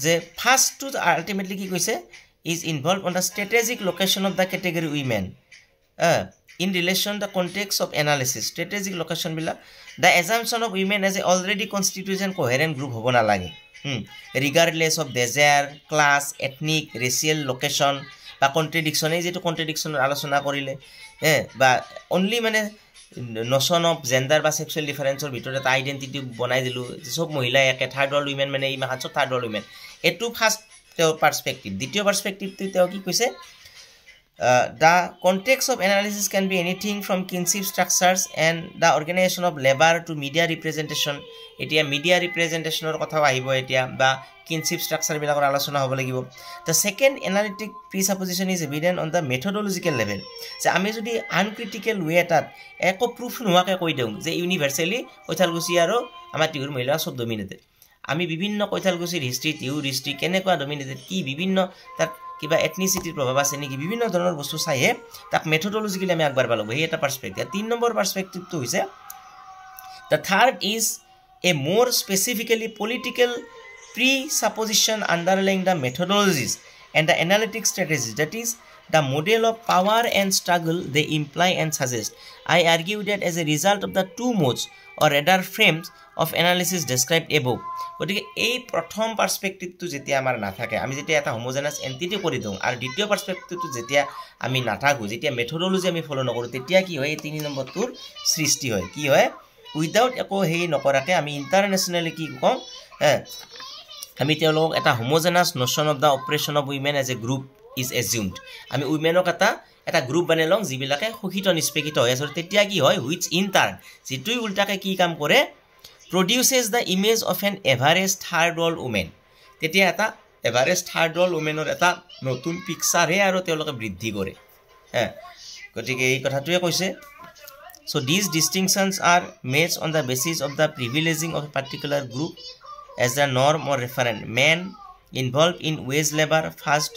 je first to ultimately ki koise is involved on the strategic location of the category women. In relation to the context of analysis, strategic location bila the assumption of women as a already constituted and coherent group hobo na lage regardless of desire, class, ethnic, racial location ba contradiction ei jeto contradiction alochona korile ba only mane notion of gender ba sexual difference or bhitor eta identity banai dilu sob mohila ek third world women mane ei mahacho third world women etu first perspective দ্বিতীয় perspective teo ki koise the context of analysis can be anything from kinship structures and the organization of labor to media representation. Etia media representation or kotha ahibo etia ba kinship structure bilakor alochona hobo lagibo. The second analytic presupposition is evident on the methodological level. Je ami jodi uncritical way etat eko proof noake koi deum je universally koithalgusi aro amar tiur mohila sob dominated. Ami bibhinno koithalgusir history tiur history kenekwa dominated ki bibhinno tat কিবা এথনিসিটিৰ প্ৰভাৱ আছে নেকি বিভিন্ন ধৰণৰ বস্তু চাইহে তাক মেথডলজিক্যালি আমি আগবাঢ়বা লাগিব এই এটা পাৰ্সপেক্টিভ 3 নম্বৰ পার্সপেক্টিভটো হৈছে the third is a more specifically political presupposition underlying the methodologies and the analytic strategies, that is the model of power and struggle they imply and suggest. I argue that as a result of the two modes or rather frames of analysis described above, গতিকে এই প্ৰথম পাৰ্সপেক্টিভটো যেতিয়া আমাৰ নাথাকে, আমি যেতিয়া এটা হোমোজেনাস এন্টিটি কৰি দিওঁ আৰু দ্বিতীয় পাৰ্সপেক্টিভটো যেতিয়া আমি নাথাকো, যেতিয়া মেথডোলজি আমি ফলো নকৰো, তেতিয়া কি হয়, এই 3 নম্বৰটোৰ সৃষ্টি হয়। কি হয়, উইদাউট একো হেই নকৰাকে আমি ইন্টাৰনেশ্যনেলি কি কওঁ, আমি তেওঁলোকক এটা homogeneous notion of the oppression of women as a group is assumed. আমি উইমেনক এটা গ্ৰুপ বানাই লওঁ যিবিলাকে শোষিত নিষ্পেষিত হৈ আছে। তেতিয়া কি হয়, হুইচ ইন টাৰ্ন যিটোই উল্টাকে কি কাম কৰে, produces the image of an average third world woman। তেতিয়া এটা average third world womanৰ এটা নতুন পিকচাৰ হে আৰু তেওঁলোকে বৃদ্ধি কৰে। গতিকে এই কথাটোৱে কৈছে। So these distinctions are made on the basis of the privileging of a particular group as the norm or referent. Men involved in wage labor, first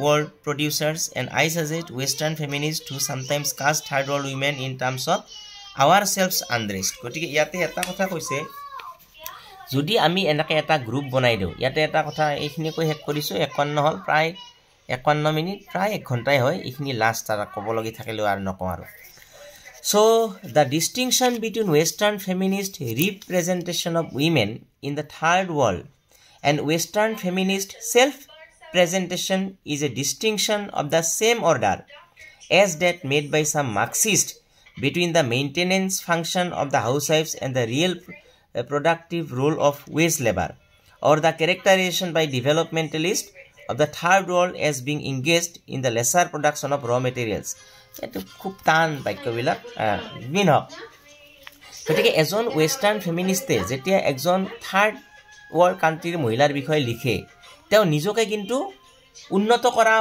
world producers, and I suggest Western feminists who sometimes cast third world women in terms of ourselves undressed। গতিকে ইয়াতে এটা কথা কৈছে, যদি আমি এনেকে এটা গ্ৰুপ বনাই দিওঁ, ইয়াতে এটা কথা এইখিনি কৈ শেষ কৰিছোঁ। 51 হ'ল, প্ৰায় 51 মিনিট, প্ৰায় 1 ঘণ্টাই হয়। এইখিনি লাষ্ট আৰু ক'ব লগি থাকিলেও আৰু নকওঁ আৰু। So the distinction between Western feminist representation of women in the third world and Western feminist self-presentation is a distinction of the same order as that made by some Marxists between the maintenance function of the housewives and the real productive role of wage labor, or the characterization by developmentalists of the third world as being engaged in the lesser production of raw materials। এটো খুব টান বাক্যবিলাক মিন হওক। গতিকে এজন ৱেষ্টাৰ্ণ ফেমিনিষ্টে যেতিয়া একজন থাৰ্ড ৱৰ্ল্ড কাণ্ট্ৰিৰ মহিলাৰ বিষয়ে লিখে, তেওঁ নিজকে কিন্তু উন্নত কৰা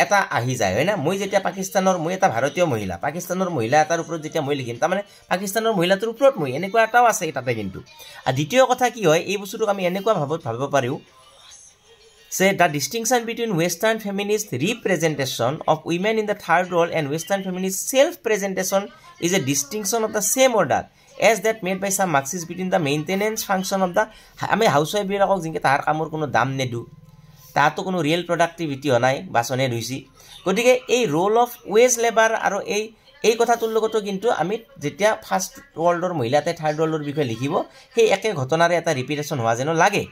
এটা আহি যায়, হয় না। মই যেতিয়া পাকিস্তানৰ, মই এটা ভাৰতীয় মহিলা, পাকিস্তানৰ মহিলা এটাৰ ওপৰত যেতিয়া মই লিখিম, তাৰমানে পাকিস্তানৰ মহিলাটোৰ ওপৰত মই এনেকুৱা এটাও আছে তাতে কিন্তু। আৰু দ্বিতীয় কথা কি হয়, এই বস্তুটোক আমি এনেকুৱা ভাবিব পাৰোঁ যে the distinction between Western feminist representation of women in the third world and Western feminist self-presentation is a distinction of the same order as that made by some Marxists between the maintenance function of the, আমি হাউচৱাইফ বিলাকক যেনেকৈ তাৰ কামৰ কোনো দাম নেদো, তাতো কোনো ৰিয়েল প্ৰডাক্টিভিটি হোৱা নাই, বাচনে ধুইছি। গতিকে এই ৰোল অফ ৱেজ লেবাৰ আৰু এই কথাটোৰ লগতো কিন্তু আমি যেতিয়া ফাৰ্ষ্ট ৱৰ্ল্ডৰ মহিলাতে থাৰ্ড ৱৰ্ল্ডৰ বিষয়ে লিখিব, সেই একে ঘটনাৰে এটা ৰিপিটেশ্যন হোৱা যেন লাগে।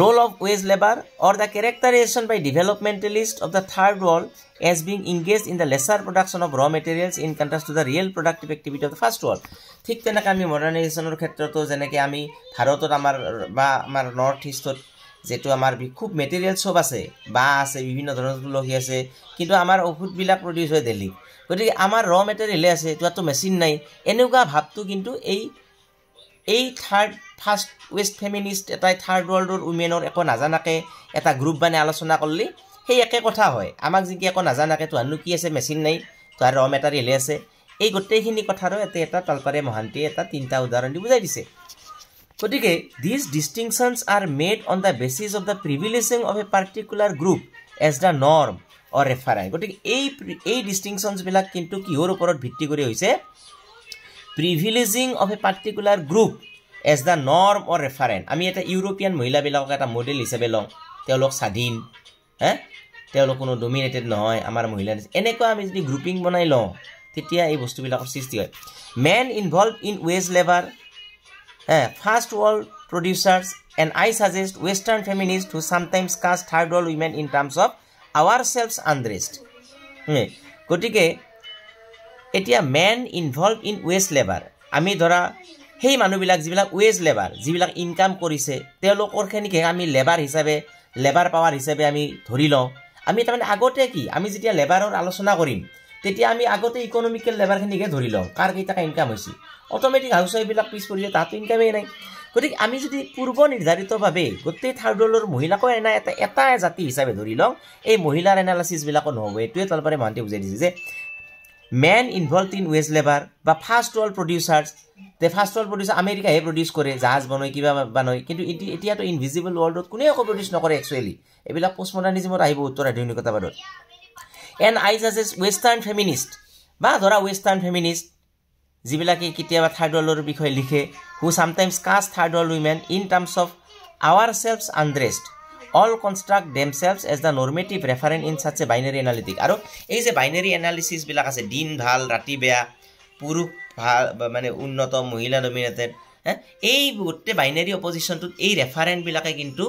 Role of wage labor or the characterization by developmentalists of the third world as being engaged in the lesser production of raw materials in contrast to the real productive activity of the first world। ঠিক তেনেকৈ আমি মডাৰ্নাইজেশ্যনৰ ক্ষেত্ৰতো যেনেকৈ আমি ভাৰতত আমাৰ নৰ্থ ইষ্টত যেটো আমাৰ খুব মেটেৰিয়েল চব আছে, বা আছে, বিভিন্ন ধৰণৰ লহি আছে, কিন্তু আমাৰ ঔষধবিলাক প্ৰডিউচ হয় দিল্লী। গতিকে আমাৰ ৰ মেটেৰিয়েলে আছে, তোৰতো মেচিন নাই। এনেকুৱা ভাৱটো কিন্তু এই ফাৰ্ষ্ট ৱেষ্ট ফেমিনিষ্ট এটাই থাৰ্ড ৱৰ্ল্ডৰ উইমেনৰ একো নাজানাকে এটা গ্ৰুপ বানাই আলোচনা কৰিলে সেই একে কথা হয়। আমাক যেনেকৈ একো নাজানাকে তোহাৰনো কি আছে, মেচিন নাই, তোহাৰ ৰ মেটেৰিয়েলে আছে। এই গোটেইখিনি কথাৰো এটা তালপাৰে মহান্তিয়ে এটা 3টা উদাহৰণ দি বুজাই দিছে। গতিকে these distinctions are made on the basis of the privileging of a particular group as the norm or reference। গতিকে এই ডিষ্টিংশ্যনছবিলাক কিন্তু কিহৰ ওপৰত ভিত্তি কৰি হৈছে, privileging of a particular group as the norm or reference। আমি এটা ইউৰোপিয়ান মহিলাবিলাকক এটা মডেল হিচাপে লওঁ, তেওঁলোক স্বাধীন, তেওঁলোক কোনো ডমিনেটেড নহয়, আমাৰ মহিলা এনেকুৱা আমি যদি গ্ৰুপিং বনাই লওঁ, তেতিয়া এই বস্তুবিলাকৰ সৃষ্টি হয়। Men involve in wage labour, first world producers, and I suggest western feminist who sometimes cast third world women in terms of ourselves undressed. গতিকে এতিয়া men involve in wage labour, আমি ধৰা সেই মানুহবিলাক যিবিলাক ৱেজ লেবাৰ, যিবিলাক ইনকাম কৰিছে, তেওঁলোকৰখিনিকে আমি লেবাৰ হিচাপে, লেবাৰ পাৱাৰ হিচাপে আমি ধৰি লওঁ। আমি তাৰমানে আগতে কি, আমি যেতিয়া লেবাৰৰ আলোচনা কৰিম, তেতিয়া আমি আগতে ইকনমিকেল লেবাৰখিনিকে ধৰি লওঁ, কাৰ কেইটাকা ইনকাম হৈছে। অট'মেটিক হাউচৱাইফবিলাক পিছ পৰিছে, তাতো ইনকামেই নাই। গতিকে আমি যদি পূৰ্ব নিৰ্ধাৰিতভাৱে গোটেই থাৰ্ড ৱৰ্ল্ডৰ মহিলাকো এটা জাতি হিচাপে ধৰি লওঁ, এই মহিলাৰ এনালাইচিছবিলাকো নহ'ব। এইটোৱে তালপাৰে মহান্তিয়ে বুজাই দিছে যে men involve in wage labour বা first world producers, first world producer আমেৰিকাহে প্ৰডিউচ কৰে, জাহাজ বনায়, কিবা বনায়, কিন্তু এতিয়াতো ইনভিজিবল ৱৰ্ল্ডত কোনে একো প্ৰডিউচ নকৰে একচুৱেলি। এইবিলাক পোষ্ট মডাৰ্নিজিমত আহিব উত্তৰ আধুনিকতাবাদত। And I suggest western feminist বা ধৰা ৱেষ্টাৰ্ণ ফেমিনিষ্ট যিবিলাকে কেতিয়াবা থাৰ্ড ৱৰ্ল্ডৰ বিষয়ে লিখে, who sometimes cast third world women in terms of ourselves undressed, all construct themselves as the normative referent in such a binary analytic. আৰু এই যে binary analysis বিলাক আছে দিন ভাল ৰাতি বেয়া পুৰুষ ভাল মানে উন্নত মহিলা ডমিনেটেড এই গোটে বাইনাৰি অপজিশনটোত এই ৰেফাৰেন্ট বিলাকে কিন্তু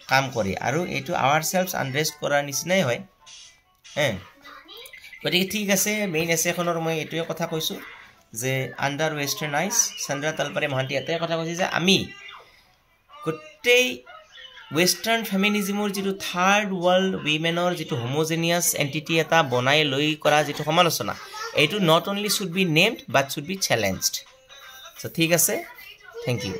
কাম কৰে আৰু এইটো ourselves undressed কৰাৰ নিচিনাই হয় গতিকে ঠিক আছে মেইন এছেখনৰ মই এইটোৱে কথা কৈছো যে আন্ডাৰ ওয়েস্টাৰ্নাইজ চন্দ্ৰা তালপাৰে মহান্তি এটাই কথা কৈছে যে আমি গোটেই ওয়েস্টাৰ্ণ ফেমিনিজমৰ যেটো থাৰ্ড ওয়াৰ্ল্ড উইমেনৰ যেটো হোমোজেনিয়াস এন্টিটি এটা বনাই লৈ কৰা যেটো সমালোচনা এইটো not only should be named but should be challenged so ঠিক আছে থ্যাংক ইউ